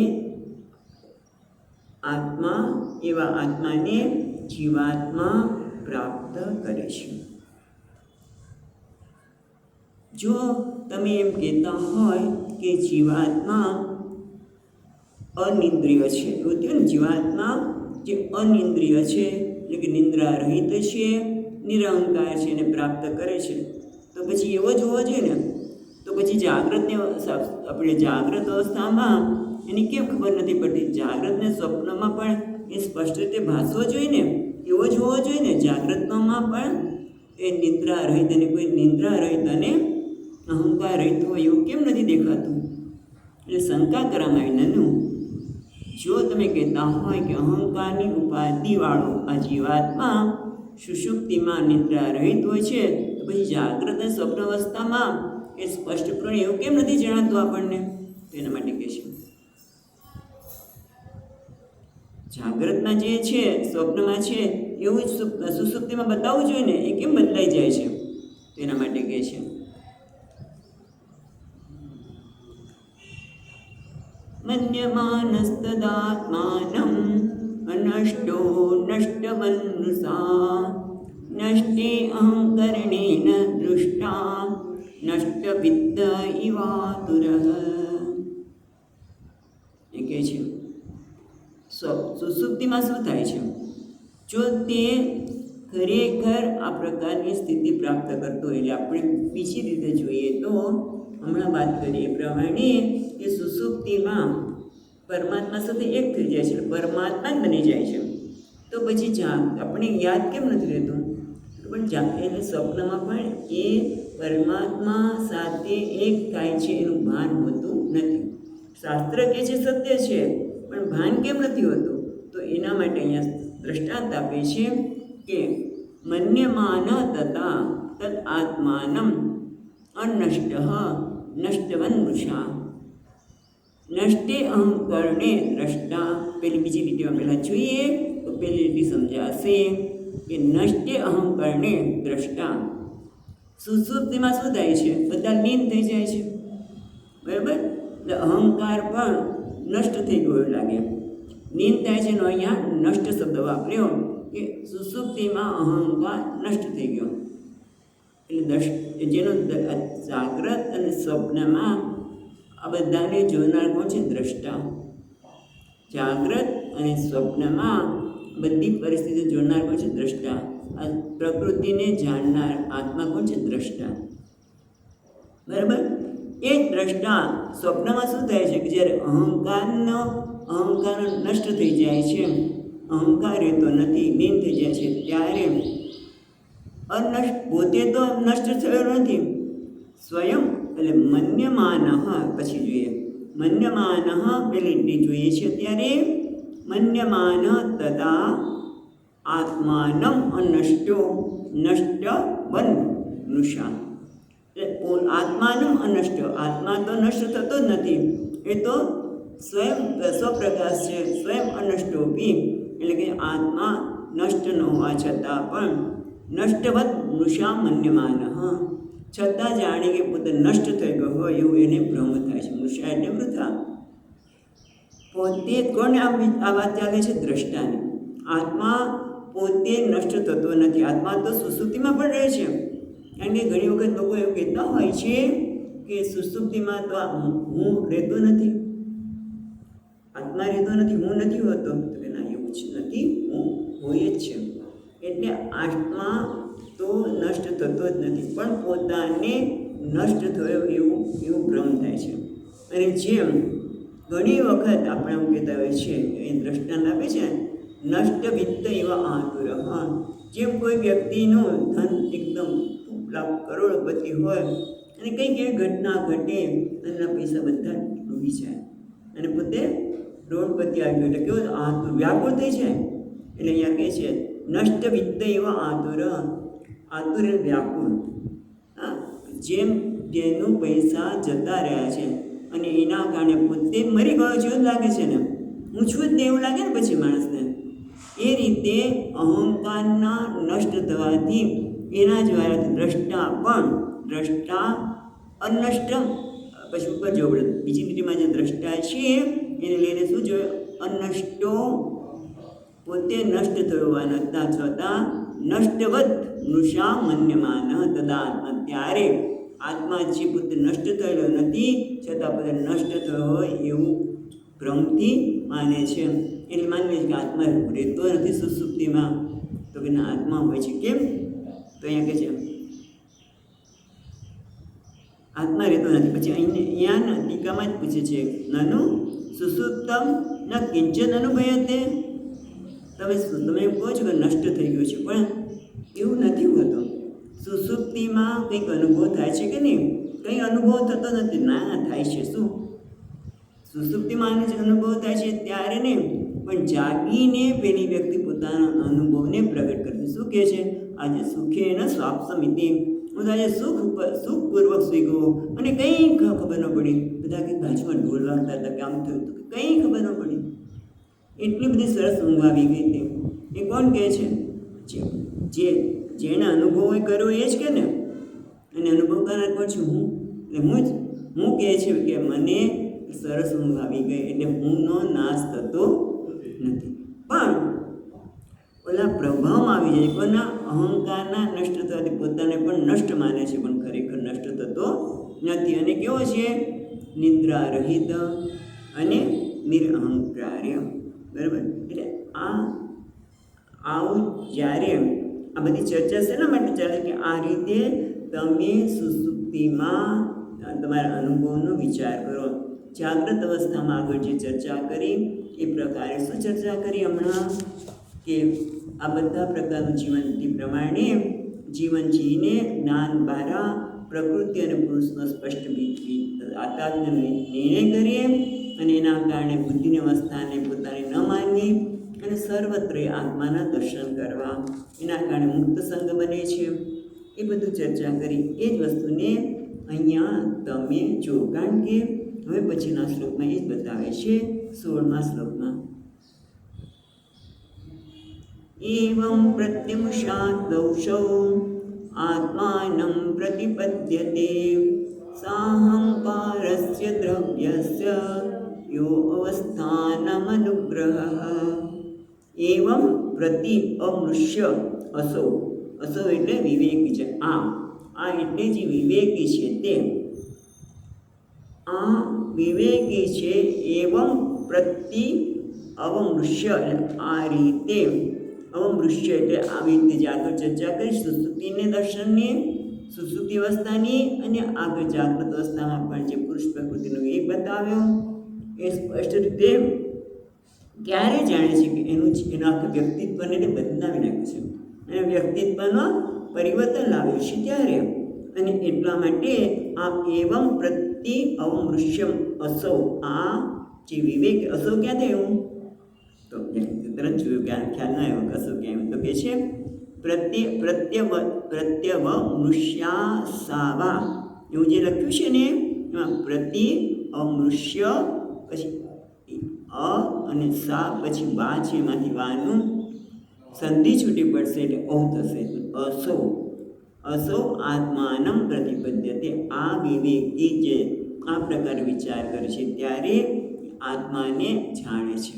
એવા આત્માને જીવાત્મા પ્રાપ્ત કરે છે. જો તમે એમ કહેતા હોય કે જીવાત્મા અનિન્દ્રિય છે, એવું થયું ને, જીવાત્મા જે અનિન્દ્રિય છે એટલે કે નિદ્રા રહિત છે, નિરહંકાર છે, એને પ્રાપ્ત કરે છે, તો પછી એવો જ હોવો જોઈએ ને. તો પછી આપણે જાગ્રત અવસ્થામાં એની કેમ ખબર નથી પડતી? જાગ્રતને સ્વપ્નમાં પણ એ સ્પષ્ટ રીતે ભાસવો જોઈએ ને, એવો જ હોવો જોઈએ ને. જાગ્રતમાં પણ એ નિદ્રા રહિત અને કોઈ નિદ્રા રહિત અને અહંકાર રહિત હોય એવું કેમ નથી દેખાતું? એટલે શંકા કરવામાં આવી. નાનું, જો તમે કહેતા હોય કે અહંકારની ઉપાધિવાળો આ જીવાત્મા સુષુપ્તિમાં નિદ્રા રહિત હોય છે, તો પછી જાગ્રત અને સ્વપ્ન અવસ્થામાં એ સ્પષ્ટપણે એવું કેમ નથી જણાતું આપણને? તો એના માટે કહે છે જાગ્રતમાં જે છે, સ્વપ્નમાં છે, એવું જ સુષુપ્તિમાં બતાવવું જોઈએ ને, એ કેમ બદલાઈ જાય છે? તો એના માટે કહે છે મન્યમાનસ્તદાત્માનં અનષ્ટો નષ્ટવન્નુષા નષ્ટે અહંકરણેન દૃષ્ટા નષ્ટવિદ્ધ ઇવાતુરઃ. એ કહે છે સુષુપ્તિમાં શું થાય છે? જો તે ખરેખર આ પ્રકારની સ્થિતિ પ્રાપ્ત કરતો હોય, એટલે આપણે બીજી રીતે જોઈએ તો હમણાં વાત કરીએ એ પ્રમાણે એ સુષુપ્તિમાં પરમાત્મા સાથે એક થઈ જાય છે, પરમાત્મા જ બની જાય છે. તો પછી આપણે યાદ કેમ નથી રહેતું? પણ એને સ્વપ્નમાં પણ એ પરમાત્મા સાથે એક થાય છે એનું ભાન હોતું નથી. શાસ્ત્ર કહે છે સત્ય છે, પણ ભાન કેમ નથી હોતું? તો એના માટે અહીંયા દ્રષ્ટાંત આપે છે કે મન્યમાન તથા તદ આત્માનમ અનષ્ટ નષ્ટવન્નુષા નષ્ટે અહંકરણે દ્રષ્ટા. પેલી બીજી લીટીમાં પહેલાં જોઈએ તો પેલી લીટી સમજાશે કે નષ્ટે અહંકરણે દ્રષ્ટા. સુષુપ્તિમાં શું થાય છે? બધા લીન થઈ જાય છે, બરાબર? એટલે અહંકાર પણ નષ્ટ થઈ ગયો લાગે. લીન થાય છે એનો અહીંયા નષ્ટ શબ્દ વાપર્યો કે સુષુપ્તિમાં અહંકાર નષ્ટ થઈ ગયો. એટલે જેનો જાગ્રત અને સ્વપ્નમાં આ બધાને જોનાર કોણ છે? દ્રષ્ટા. જાગ્રત અને સ્વપ્નમાં બધી પરિસ્થિતિ જોનાર કોણ છે? દ્રષ્ટા. આ પ્રકૃતિને જાણનાર આત્મા કોણ છે? દ્રષ્ટા. બરાબર? એ દ્રષ્ટા સ્વપ્નમાં શું થાય છે કે જ્યારે અહંકાર નષ્ટ થઈ જાય છે, અહંકાર રહેતો નથી, લીન થઈ જાય છે, ત્યારે પોતે તો નષ્ટ થયો નથી, સ્વયં એટલે મન્યમાન. પછી જોઈએ મન્યમાન પેલી જોઈએ છે ત્યારે મન્યમાન તથા આત્માનમ અનષ્ટો નષ્ટવન્નુષા. આત્માનમ અનષ્ટ, આત્મા તો નષ્ટ થતો જ નથી, એ તો સ્વયં સ્વપ્રકાશ છે, સ્વયં અનષ્ટોપી. એટલે કે આત્મા નષ્ટ ન હોવા છતાં પણ નષ્ટવત નૃષા મન્યમાન, છતાં જાણે કે પોતે નષ્ટ થઈ ગયો હોય એવું એને ભ્રમ થાય છે. નૃષા એટલે વૃથા. પોતે કોને આ વાત ચાલે છે? દ્રષ્ટાને. આત્મા પોતે નષ્ટ થતો નથી, આત્મા તો સુષુપ્તિમાં પણ રહે છે. કારણ કે ઘણી વખત લોકો એવું કહેતા હોય છે કે સુષુપ્તિમાં તો હું રહેતો નથી, આત્મા રહેતો નથી, હું નથી હોતો. તો કે ના, એવું જ નથી, હું હોય જ છે. એટલે આત્મા તો નષ્ટ થતો જ નથી, પણ પોતાને નષ્ટ થયો એવું ભ્રમ થાય છે. અને જેમ ઘણી વખત આપણે એમ કહેતા હોય છે, એ દ્રષ્ટાંત આપે છે નષ્ટ વિત્ત એવા આતુર. જેમ કોઈ વ્યક્તિનું ધન એકદમ કરોડપતિ હોય અને કંઈક એવી ઘટના ઘટે, એના પૈસા બધા ડૂબી જાય અને પોતે કરોડપતિ આવી ગયો એટલે કેવો આતુર, વ્યાકુળ થઈ જાય. એટલે અહીંયા કહે છે નષ્ટ વિત્ત એવા આતુર. આતુર એટલે વ્યાકુળ. જેનું પૈસા જતા રહ્યા છે અને એના કારણે પોતે મરી ગયો જેવું લાગે છે ને, હું છું જ ને એવું લાગે ને પછી માણસને. એ રીતે અહંકારના નષ્ટ થવાથી એના દ્વારા દ્રષ્ટા અનષ્ટ. પછી ઉપર જોડે બીજી લીટીમાં જે દ્રષ્ટા છે એને લઈને શું જોયું? અનષ્ટો, પોતે નષ્ટ થયો હોવાના છતાં નષ્ટવત નૃષા મન્યમાન તદાત્મા. ત્યારે આત્મા જે પોતે નષ્ટ થયેલો નથી છતાં પોતે નષ્ટ થયો હોય એવું ભ્રમથી માને છે. એટલે માનવે છે કે આત્મા રહેતો નથી સુષુપ્તિમાં. તો કે આત્મા હોય છે. કેમ? તો અહીંયા કહે છે આત્મા રહેતો નથી. પછી અહીંયા ટીકામાં જ પૂછે છે નનુ સુષુપ્તમ ન કિંચન અનુભયતે. તમે કહો છો કે નષ્ટ થઈ ગયું છે, પણ એવું નથી હોતું. સુષુપ્તિમાં કંઈક અનુભવ થાય છે કે નહીં? કંઈ અનુભવ થતો નથી. ના, થાય છે. શું? સુષુપ્તિમાં જ અનુભવ થાય છે ત્યારે નહીં, પણ જાગીને પેલી વ્યક્તિ પોતાના અનુભવને પ્રગટ કરે છે. શું કહે છે? આજે સુખે ન સ્વાપસમિતિ, હું તો આજે સુખપૂર્વક સૂઈ ગયો અને કંઈ ખબર ન પડી. બધા કંઈક બાજુમાં ઢોલ વાગતા હતા કે આમ થયું હતું, કંઈ ખબર ન પડી. એટલી બધી સરસ ઊંઘ આવી ગઈ હતી. એ કોણ કહે છે? જેણે અનુભવ કર્યો એ જ કે ને. અને અનુભવ કરનાર કોણ છું? હું કહે છે કે મને સરસ ઊંઘ આવી ગઈ એટલે ઊંઘનો નાશ થતો નથી. પણ ઓલા પ્રભાવમાં આવી જાય, કોના? અહંકારના નષ્ટ થવાથી પોતાને પણ નષ્ટ માને છે, પણ ખરેખર નષ્ટ થતો નથી. અને કેવો છે? નિદ્રા રહિત અને નિરઅહંકાર્ય. બરાબર? એટલે આવું જ્યારે આ બધી ચર્ચા શેના માટે ચાલે કે આ રીતે તમે સુસુપ્તિમાં તમારા અનુભવનો વિચાર કરો. જાગ્રત અવસ્થામાં આગળ જે ચર્ચા કરી એ પ્રકારે શું ચર્ચા કરી હમણાં? કે આ બધા પ્રકારનું જીવનથી પ્રમાણે જીવન જીવીને જ્ઞાન દ્વારા પ્રકૃતિ અને પુરુષનો સ્પષ્ટ આત્મનો નિર્ણય કરીએ અને એના કારણે બુદ્ધિની અવસ્થાને પોતાને ન માનવી અને સર્વત્ર આત્માના દર્શન કરવા, એના કારણે મુક્ત સંગ બને છે. એ બધું ચર્ચા કરી. એ જ વસ્તુને અહીંયા તમે જો, કારણ કે હવે પછીના શ્લોકમાં એ જ બતાવે છે. 16મા શ્લોકમાં એવં પ્રત્યમુષાદૌષૌ આત્માनं પ્રતિપદ્યતે સાહંકારસ્ય દ્રવ્યસ્ય યો અવસ્થાનમનુગ્રહઃ. એવં પ્રતિ અમૃષ્ય અસો. અસો એટલે વિવેકી છે. આ એટલે જે વિવેકી છે તે. આ વિવેકી છે. એવં પ્રતિ અવમૃષ્ય એટલે આ રીતે. અવમૃષ્ય એટલે આવી રીતે જે આગળ ચર્ચા કરી સુસુપ્તિને દર્શનની, સુસુપ્તિ અવસ્થાની અને આગળ જાગૃત અવસ્થામાં પણ જે પુરુષ પ્રકૃતિનો વિવેક બતાવ્યો એ સ્પષ્ટ રીતે ક્યારે જાણે છે કે એના વ્યક્તિત્વને બદલાવી નાખ્યું છે અને વ્યક્તિત્વમાં પરિવર્તન લાવ્યું છે ત્યારે. અને એટલા માટે આ એવં પ્રતિ અવમૃષ્યમ અસૌ, આ જે વિવેક અસૌ ક્યાં થયું? તો તરત જોયું કે ખ્યાલ ના આવ્યો કશું કેમ. તો કે છે પ્રત્યવમૃષ્યાસાવા, એવું જે લખ્યું છે ને એમાં પ્રતિ અમૃષ્ય પછી અ અને સા પછી વા છે, એમાંથી વાનું સંધિ છૂટી પડશે એટલે ઓ થશે. અસૌ આત્માનમ પ્રતિપદ્યતે. આ વિવેકી જે આ પ્રકારે વિચાર કરે છે ત્યારે આત્માને જાણે છે.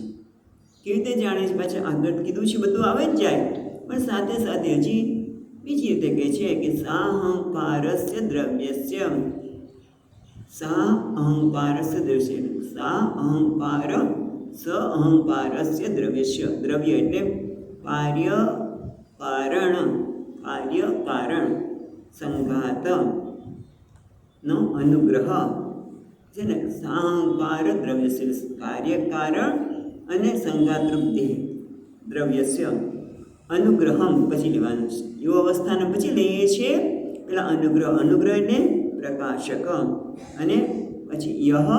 કેવી રીતે જાણે છે? પાછળ આગળ કીધું છે બધું આવે જ જાય, પણ સાથે સાથે હજી બીજી રીતે કહે છે કે સાહંકારસ્ય દ્રવ્યસ્ય. સાહંકારસ્ય દ્રવ્ય, અહંકારસ્ય દ્રવ્યસ્ય. દ્રવ્ય એટલે કાર્ય કારણ સંઘાત નો અનુગ્રહ છે ને. સાહંકાર દ્રવ્યસ્ય કાર્યકારણ અને સંઘાતરૂપ દેહ દ્રવ્યસ્ય અનુગ્રહમ પછી લેવાનું છે. એવો અવસ્થાને પછી લઈએ છીએ પેલા અનુગ્રહ એટલે પ્રકાશક. અને પછી યહ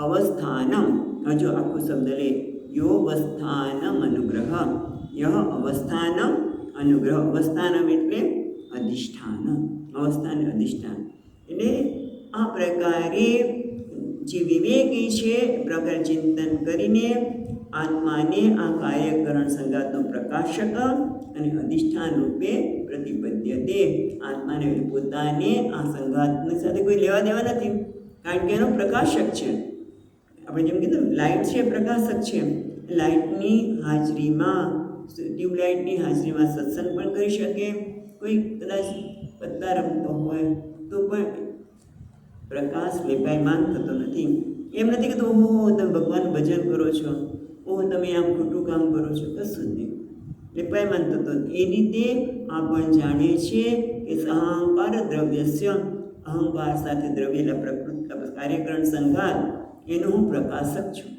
અવસ્થાનમ, જો આખું શબ્દ લે, યોવસ્થાનમ અનુગ્રહ. યહ અવસ્થાનમ અનુગ્રહ. અવસ્થાનમ એટલે અધિષ્ઠાન. અવસ્થાન અધિષ્ઠાન એટલે આ પ્રકારે જે વિવેકી છે પ્રકાર ચિંતન કરીને આત્માને આ કાર્યકરણ સંઘાતનો પ્રકાશક અને અધિષ્ઠાન રૂપે પ્રતિપદ્યતે. આત્માને પોતાને આ સંઘાતની સાથે કોઈ લેવા દેવા નથી, કારણ કે એનો પ્રકાશક છે. આપણે જેમ કીધું લાઇટ છે, પ્રકાશક છે. લાઇટની હાજરીમાં, ટ્યુબલાઇટની હાજરીમાં સત્સંગ પણ કરી શકે. કોઈ કદાચ પત્તા રમતો હોય તો પણ પ્રકાશ લેપાયમાન થતો નથી. એમ નથી કે ઓહો તમે ભગવાનનું ભજન કરો છો, ઓહો તમે આમ ખોટું કામ કરો છો, કશું જ નહીં, લેપાયમાન થતો. એ રીતે આ પણ જાણે છે કે અહંકાર દ્રવ્યસ્ય, અહંકાર સાથે દ્રવ્ય એટલે પ્રકૃતિ કાર્યકરણ સંઘાત એનો હું પ્રકાશક છું.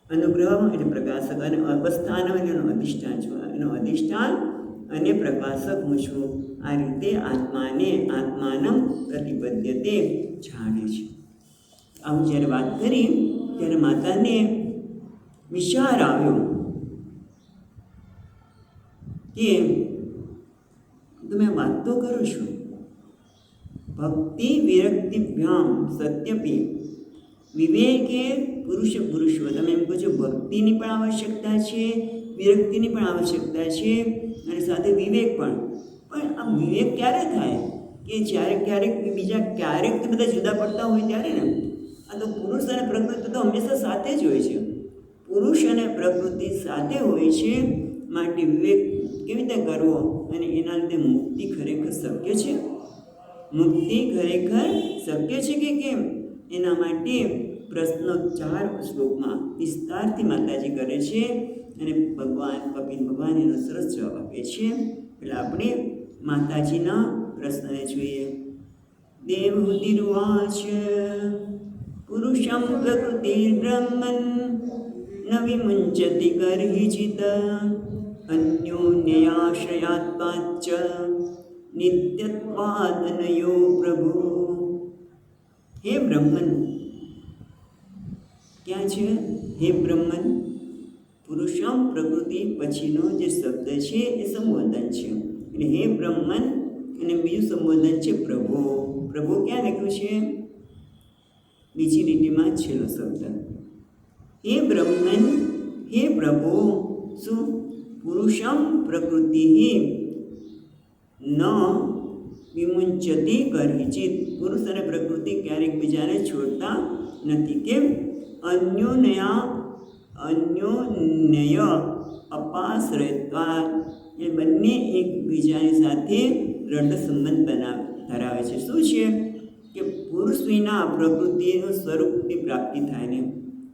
અનુગ્રહ એટલે પ્રકાશક અને અવસ્થાન એટલે એનું અધિષ્ઠાન છું. એનું અધિષ્ઠાન અને પ્રકાશક હું છું. આ રીતે આત્માનમ પ્રતિપદ્યતે જાણે છે. આમ જ્યારે વાત કરી ત્યારે માતાને વિચાર આવ્યો કે તમે વાત તો કરો છો. ભક્તિ વિરક્તિભ્યામ સત્યપી વિવેકે પુરુષ. તમે એમ કહો છો ભક્તિની પણ આવશ્યકતા છે, વિરક્તિની પણ આવશ્યકતા છે, અને સાથે વિવેક પણ. પણ આ વિવેક ક્યારે થાય કે ક્યારેક બીજા ક્યારેક તો બધા જુદા પડતા હોય ત્યારે ને. આ તો પુરુષ અને પ્રકૃતિ તો હંમેશા સાથે જ હોય છે. પુરુષ અને પ્રકૃતિ સાથે હોય છે, માટે વિવેક કેવી રીતે કરવો અને એના લીધે મુક્તિ ખરેખર શક્ય છે. મુક્તિ ખરેખર શક્ય છે કે કેમ, એના માટે પ્રશ્નો 4 શ્લોકમાં વિસ્તારથી માતાજી કરે છે અને કપિલ ભગવાન એનો સરસ જવાબ આપે છે. એટલે આપણે માતાજીના પ્રશ્નને જોઈએ. દેવહૂતિર્વાચ પુરુષમ પ્રકૃતિર્બ્રહ્મન ન વિમુંચતિ કર્હિચિત અન્યોન્યયાશ્રયાત્વાચ્ચ નિત્યત્વાદનયો પ્રભુ. હે બ્રહ્મન, ક્યાં છે હે બ્રહ્મન? પુરુષમ પ્રકૃતિ પછીનો જે શબ્દ છે એ સંબોધન છે. એટલે હે બ્રહ્મન અને બીજું સંબોધન છે પ્રભુ. પ્રભુ ક્યાં લખ્યું છે? બીજી લીટીમાં છેલ્લો શબ્દ. હે બ્રહ્મન, હે પ્રભુ. શું? પુરુષમ પ્રકૃતિ ન વિમુંચતિ કર્હિચિત. પુરુષ અને પ્રકૃતિ ક્યારેક બીજાને છોડતા નથી. કેમ? અન્યોન્યય અપાશ્રયત્વા. એ બંને એકબીજાની સાથે દ્રઢ સંબંધ ધરાવે છે. શું છે કે પુરુષ વિના પ્રકૃતિનું સ્વરૂપની પ્રાપ્તિ થાય ને.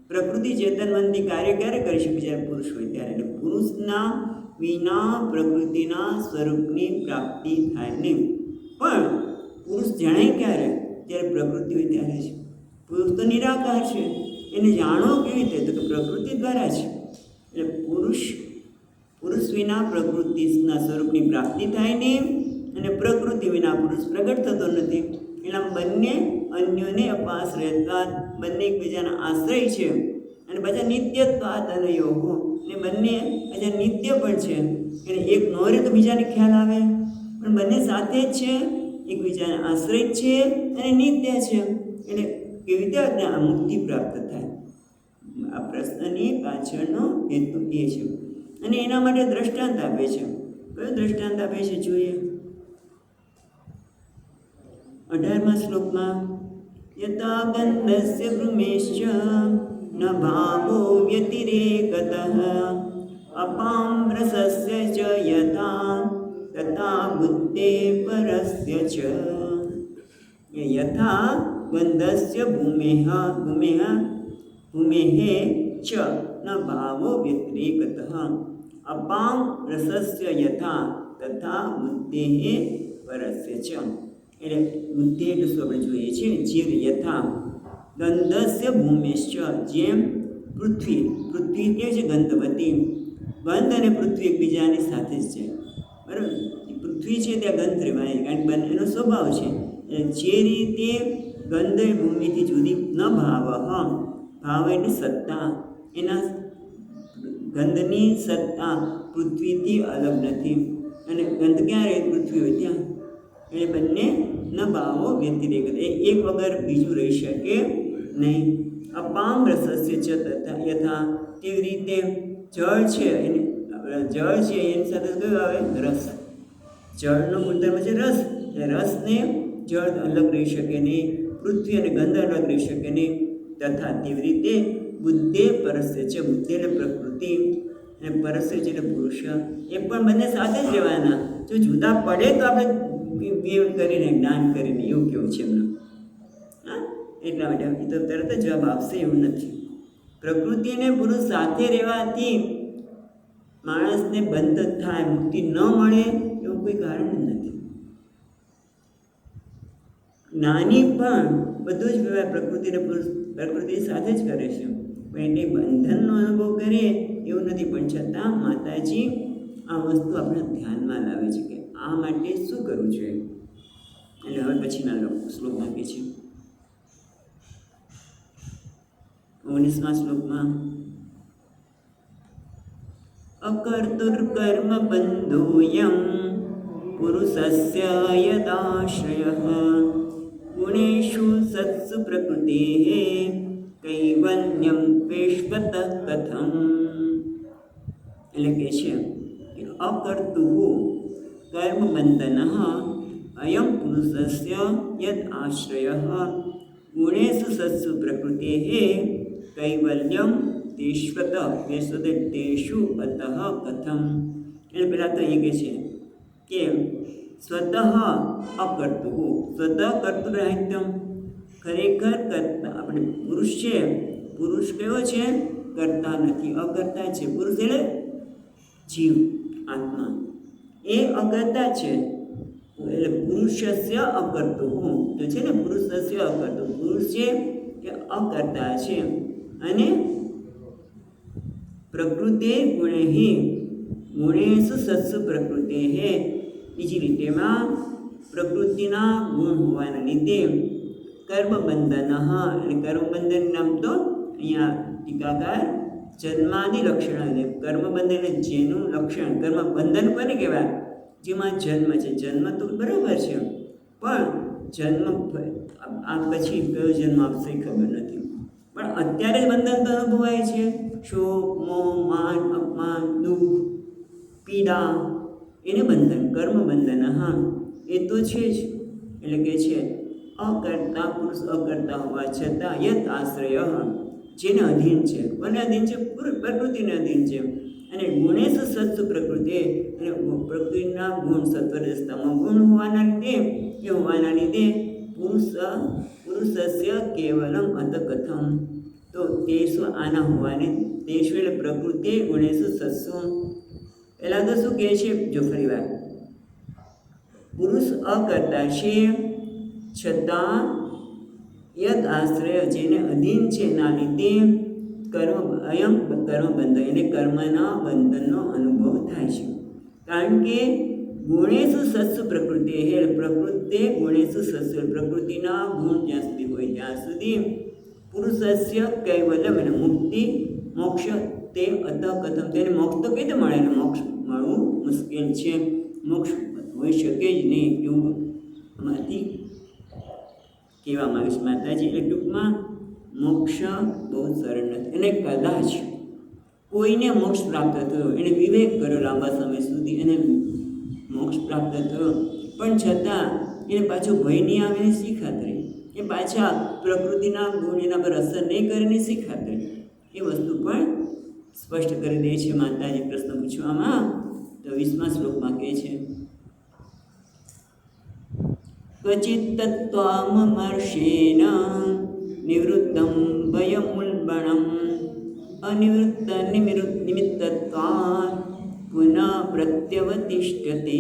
પ્રકૃતિ ચેતનવંતી કાર્ય ક્યારે કરી શકે? જ્યારે પુરુષ હોય ત્યારે. એટલે પુરુષના વિના પ્રકૃતિના સ્વરૂપની પ્રાપ્તિ થાય નહીં. પણ પુરુષ જણાય ક્યારે? જ્યારે પ્રકૃતિ હોય ત્યારે છે. પુરુષ તો નિરાકાર છે, એને જાણો કેવી રીતે? તો કે પ્રકૃતિ દ્વારા છે. એટલે પુરુષ વિના પ્રકૃતિના સ્વરૂપની પ્રાપ્તિ થાય નહીં, અને પ્રકૃતિ વિના પુરુષ પ્રગટ થતો નથી. એના બંને અન્યોને અપાશ્રયત્વાદ, બંને એકબીજાના આશ્રય છે. અને પાછા નિત્યત્વાદ અનયોહો, ને બંને પાછા નિત્ય પણ છે. એટલે એક ન રહે તો બીજાને ખ્યાલ આવે, પણ બંને સાથે જ છે, એકબીજાના આશ્રય છે અને નિત્ય છે. એટલે કેવી રીતે આ મુક્તિ પ્રાપ્ત થાય? આ પ્રશ્નની પાછળનો હેતુ એ છે. અને એના માટે દ્રષ્ટાંત આપે છે. કયો દ્રષ્ટાંત આપે છે જોઈએ. 18મા શ્લોકમાં યથા ગંધસ્ય ભ્રુમેશ્ચ ન ભાવો વ્યતિરેકતઃ અપામ રસસ્ય ચ યથા તથા બુદ્ધે પરસ્ય ચ. યથા ગંધસ્ય ભૂમેઃ ચ ન ભાવો વ્યતિરેકતઃ અપામ રસસ્ય યથા તથા બુદ્ધે પરસ્ય ચ. એટલે બુદ્ધિ એટલે શું આપણે જોઈએ છીએ? જીવ. યથા ગંધસ્ય ભૂમેશ્ચ, જેમ પૃથ્વી કેવી છે? ગંધવતી. ગંધ અને પૃથ્વી એકબીજાની સાથે જ છે, બરાબર. પૃથ્વી છે ત્યાં ગંધ રહેવાની, કારણ કે બંનેનો સ્વભાવ છે. જે રીતે ગંધ ભૂમિથી જુદી ન ભાવ એટલે સત્તા, એના ગંધની સત્તા પૃથ્વીથી અલગ નથી. અને ગંધ ક્યાં રહે? પૃથ્વી હોય ત્યાં. એટલે બંને ન ભાવો વ્યતિરેક, એક વગર બીજું રહી શકે નહીં. અપામ રસસ્ય ચ તથા યથા, કેવી રીતે જળ છે એની સાથે કયું આવે? રસ. જળનો ગુણધર્મ છે રસ. રસને જળ અલગ રહી શકે નહીં, પૃથ્વી અને ગંધ અલગ રહી શકે નહીં. તથા તેવી રીતે બુદ્ધે પરસ્ય છે. બુદ્ધિ એટલે પ્રકૃતિ અને પરસ્ય છે એટલે પુરુષ, એ પણ બંને સાથે જ રહેવાના. જો જુદા પડે તો આપણે વિવેક કરીને જ્ઞાન કરીને, એવું કેવું છે એમનું. હા, એટલા માટે એ તો તરત જ જવાબ આપશે એવું નથી. પ્રકૃતિ અને પુરુષ સાથે રહેવાથી માણસને બંધ થાય, મુક્તિ ન મળે એવું કોઈ કારણ નથી. જ્ઞાની પણ બધું જ વ્યવહાર પ્રકૃતિ અને પુરુષ પ્રકૃતિ સાથે જ કરે છે, પણ એને બંધનનો અનુભવ કરીએ એવું નથી. પણ છતાં માતાજી આ વસ્તુ આપણા ધ્યાનમાં લાવે છે કે આ માટે શું કરવું જોઈએ. એટલે હવે પછીના શ્લોકમાં કહે છે, 19મા શ્લોકમાં અકર્તુર્કર્મ બંધોયમ પુરુષસ્ય યદાશ્રયઃ ગુણેષુ સત્સુ પ્રકૃતેઃ કૈવલ્યમ પેશ્વતઃ કથમ. એટલે કે છે કે અકર્તુઃ કર્મબંધનઃ અયમ પુરુષસ્ય યદ આશ્રયઃ ગુણેષુ સત્સુ પ્રકૃતેઃ કૈવલ્યમ તેષુ અતઃ કથમ. એટલે પહેલાં તો અહીં કહે છે કે સ્વતઃ અકર્તુઃ, સ્વતઃ કર્તૃરાહિત્યમ, ખરેખર કરતા આપણે પુરુષ છે. પુરુષ કયો છે? કરતા નથી, અકર્તા છે. પુરુષ એટલે જીવ, આત્મા, એ અકર્તા છે. એટલે પુરુષસ્ય અકર્તુઃ તો છે ને, પુરુષસ્ય અકર્તુઃ, પુરુષ છે એ અકર્તા છે. અને પ્રકૃતે ગુણેષુ સત્સુ પ્રકૃતેઃ, બીજી રીતેમાં પ્રકૃતિના ગુણ હોવાના લીધે કર્મબંધન, એટલે કર્મબંધન નામ તો અહીંયા ટીકાકાર જન્માદિ લક્ષણ, કર્મબંધન એટલે જેનું લક્ષણ, કર્મબંધન કોને કહેવાય? જેમાં જન્મ છે. જન્મ તો બરાબર છે, પણ જન્મ આ પછી કયો જન્મ આપશે ખબર નથી, પણ અત્યારે જ બંધન તો અનુભવાય છે. શોક, મોહ, માન, અપમાન, દુઃખ, પીડા, એને બંધન, કર્મબંધન. હા, એ તો છે જ. એટલે કે છે અકર્તા, પુરુષ અકર્તા હોવા છતાં યત આશ્રય, જેને અધીન છે. કોને અધીન છે? પ્રકૃતિને અધીન છે. અને ગુણેશ સત્સુ પ્રકૃતિ, અને પ્રકૃતિના ગુણ સત્વરજસ્તમાં ગુણ હોવાના લીધે પુરુષસ્ય કેવલમ અત કથમ. તો તેષુ આના હોવાને, તેષુ એટલે પ્રકૃતિ, ગુણેશુ સત્સુ. પહેલાં તો શું કહે છે? જો ફરી વાર, પુરુષ અકર્તા છે છતાં યદ આશ્રય, જેને અધીન છે, ના લીધે કર્મબંધન, એને કર્મના બંધનનો અનુભવ થાય છે. કારણ કે ગુણેશુ સત્સુ પ્રકૃતિ, પ્રકૃતિ ગુણેશુ સત્સુ, પ્રકૃતિના ગુણ જ્યાં સુધી હોય ત્યાં સુધી પુરુષસ્ય કૈવલ્યમ, અને મુક્તિ, મોક્ષ તે અત કથમ, તેને મોક્ષ તો કઈ રીતે મળે? એને મોક્ષ મળવું મુશ્કેલ છે, મોક્ષ હોઈ શકે જ નહીં, એવું આમાંથી કહેવામાં આવે છે માતાજી. એટલે ટૂંકમાં મોક્ષ બહુ સરળ નથી, અને કદાચ કોઈને મોક્ષ પ્રાપ્ત થયો, એને વિવેક કર્યો લાંબા સમય સુધી, એને મોક્ષ પ્રાપ્ત થયો, પણ છતાં એને પાછું ભય નહીં આવે ને શી ખાતરી? એ પાછા પ્રકૃતિના ગુણ એના પર અસર નહીં કરે ને શી ખાતરી? એ વસ્તુ પણ સ્પષ્ટ કરી દે છે માતાજી પ્રશ્ન પૂછવામાં. તો 20મા શ્લોકમાં કહે છે ક્વચિત તત્ત્વામર્ષેણ નિવૃત્તમ ભયમુલ્બણમ અનિવૃત્ત નિમિત્તત્વાत् પુનઃ પ્રત્યવતિષ્ઠતે.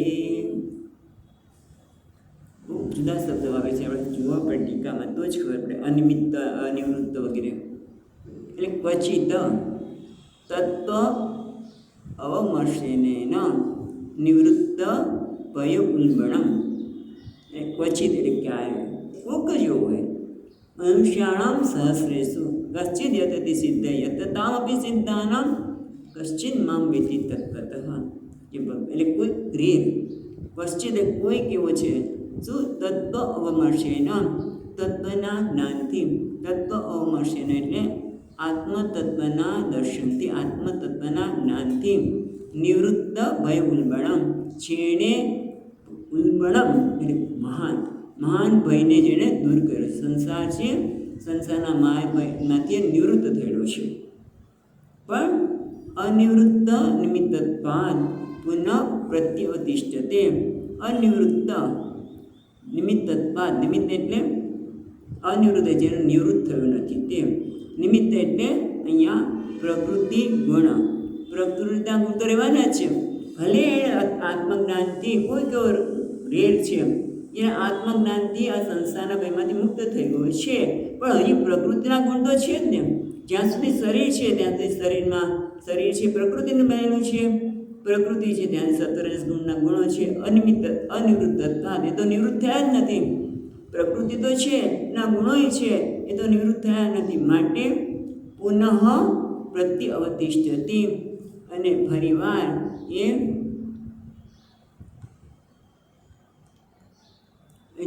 જુદા શબ્દો આવે છે, આપણે જોવા પડે ટીકામાં તો જ ખબર પડે. અનિમિત્ત, અનિવૃત્ત વગેરે. એટલે ક્વચિત તત્વ અવમર્ષેણ નિવૃત્ત ભય ઉલ્બણમ. ક્વચિત એટલે ક્યારે, કોક જ એવું હોય. મનુષ્યાણામ સહસ્રેષુ કશ્ચિદ યતતિ સિદ્ધય તતામપી સિદ્ધાનામ કશ્ચિદ મામ વેતિ તત્વતઃ. એટલે કોઈ રેર, કશ્ચિદ કોઈક એવો છે શું? તત્વ અવમર્ષેણ, તત્વના જ્ઞાનથી, તત્વ અવમર્ષેણ એટલે આત્મતત્વના દર્શનથી, આત્મતત્વના જ્ઞાનથી, નિવૃત્ત ભય ઉલ્બણમ, જેણે ઉલ્બણમ એટલે મહાન ભયને જેણે દૂર કર્યો. સંસાર છે, સંસારના માય ભયમાંથી નિવૃત્ત થયેલો છે. પણ અનિવૃત્ત નિમિત્તત્વાत् પુનઃ પ્રત્યવતિષ્ઠતે. અનિવૃત્ત નિમિત્તત્વાत्, નિમિત્ત એટલે અનિવૃત્ત, જેને નિવૃત્ત થયું નથી તે. નિમિત્ત એટલે અહીંયા પ્રકૃતિ ગુણ, પ્રકૃતિના ગુણ તો રહેવાના જ છે. ભલે આત્મજ્ઞાનથી કોઈ કેવો રેર છે, એ આત્મજ્ઞાનથી આ સંસારના ભયમાંથી મુક્ત થઈ ગયો છે, પણ હજી પ્રકૃતિના ગુણ તો છે જ ને. જ્યાં સુધી શરીર છે ત્યાં સુધી શરીરમાં, શરીર છે પ્રકૃતિનું બનેલું છે, પ્રકૃતિ છે ત્યાં સત્વરજસ ગુણના ગુણો છે. અનિવૃત્તતા, એ તો નિવૃત્ત થયા જ નથી. પ્રકૃતિ તો છે, એના ગુણો છે, એ તો નિવૃત્ત થયા નથી. માટે પુનઃ પ્રત્યવતિષ્ઠતિ, અને ફરીવાર એ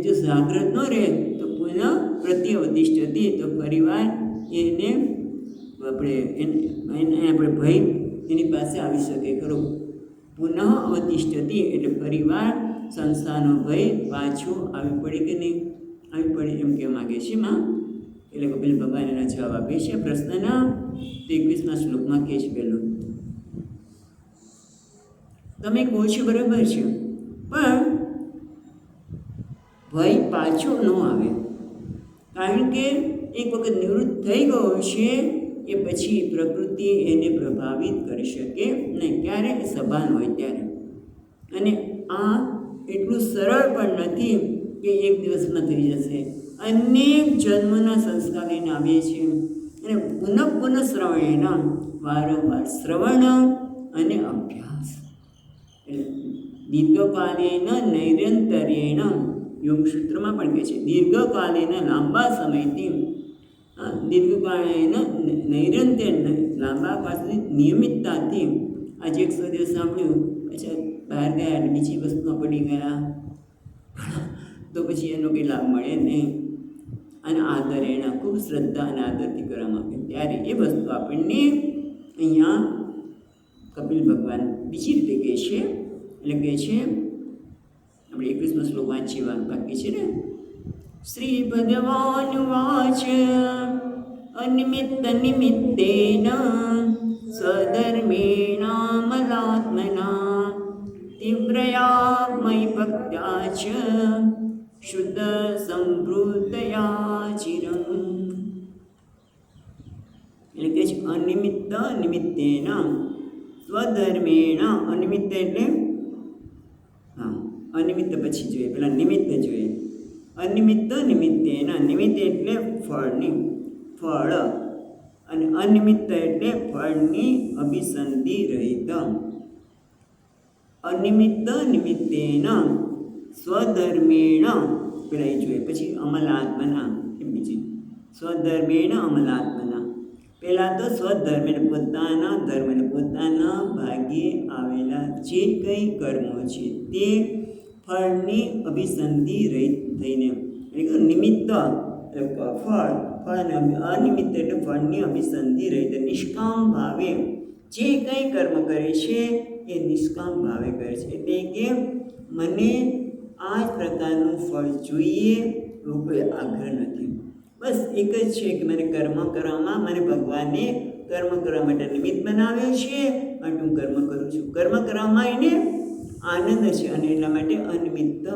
જો જાગ્રત ન રહે તો પુનઃ પ્રત્યવતિષ્ઠતી, તો ફરીવાર એને આપણે ભય એની પાસે આવી શકે ખરો. પુનઃ અવતિષ્ઠતી એટલે ફરીવાર સંસ્થાનો ભય પાછો આવી પડે કે નહીં આવી પડે, એમ કહેવા માગે છે માં. એટલે કપિલ ભગવાન એના જવાબ આપે છે પ્રશ્નના 21મા શ્લોકમાં કહે છે પહેલું, તમે કહો છો બરાબર છે, પણ ભય પાછો ન આવે, કારણ કે એક વખત નિવૃત્ત થઈ ગયો છે એ પછી પ્રકૃતિ એને પ્રભાવિત કરી શકે નહીં, ક્યારે સભાન હોય ત્યારે. અને આ એટલું સરળ પણ નથી કે એક દિવસમાં થઈ જશે. અનેક જન્મના સંસ્કાર લઈને આવીએ છીએ અને પુનઃ શ્રવણેન, વારંવાર શ્રવણ અને અભ્યાસ, દીર્ઘકાલેન નૈરંતર્યેણ, યોગસૂત્રમાં પણ કહે છે દીર્ઘકાલેન લાંબા સમયથી, દીર્ઘકાલેન નૈરંતર્ય લાંબા પાસથી નિયમિતતાથી. આજે 100 દિવસ સાંભળ્યું, અચ્છા બહાર ગયા એટલે બીજી વસ્તુમાં પડી ગયા તો પછી એનો કંઈ લાભ મળે નહીં. અને આદરેણ, ખૂબ શ્રદ્ધા અને આદરથી કરવામાં આવે ત્યારે એ વસ્તુ આપણને અહીંયા કપિલ ભગવાન બીજી રીતે કહે છે. એટલે કહે છે આપણે 21મો શ્લોક વાંચીએ, બાકી છે ને. શ્રી ભગવાન વાચ અનિમિત્ત નિમિત્તેન સ્વધર્મેણામલાત્મના તીવ્રયા મયી ભક્ત્યા ચ શુદ્ધ સંવૃત્તયા ચિરં. એટલે કે છે અનિમિત્ત નિમિત્તેન સ્વધર્મેણ. અનિમિત્ત એટલે અનિમિત્ત પછી જોઈએ, પેલા નિમિત્ત જોઈએ. અનિમિત્ત નિમિત્તેન, નિમિત્ત એટલે ફળ, અને અનિમિત્ત એટલે ફળની અભિસંધિ રહિત. અનિમિત્ત નિમિત્તેન સ્વધર્મેણ, પેલા એ જોઈએ, પછી અમલાત્મના એ બીજી. સ્વધર્મેણ અમલાત્મના, પહેલાં તો સ્વધર્મ એટલે પોતાના ધર્મ એટલે પોતાના ભાગ્યે આવેલા જે કંઈ કર્મો છે તે ફળની અભિસંધિ રહિત થઈને, એટલે નિમિત્ત ફળ, અનિમિત્ત એટલે ફળની અભિસંધિ રહિત નિષ્કામ ભાવે જે કંઈ કર્મ કરે છે એ નિષ્કામ ભાવે કરે છે. એટલે કે મને આ જ પ્રકારનું ફળ જોઈએ એવું કોઈ આગ્રહ નથી. બસ એક જ છે કે મને કર્મ કરવામાં, મને ભગવાને કર્મ કરવા માટે નિમિત્ત બનાવ્યો છે અને હું કર્મ કરું છું. કર્મ કરવામાં એને આનંદ છે અને એના માટે અનિમિત્ત,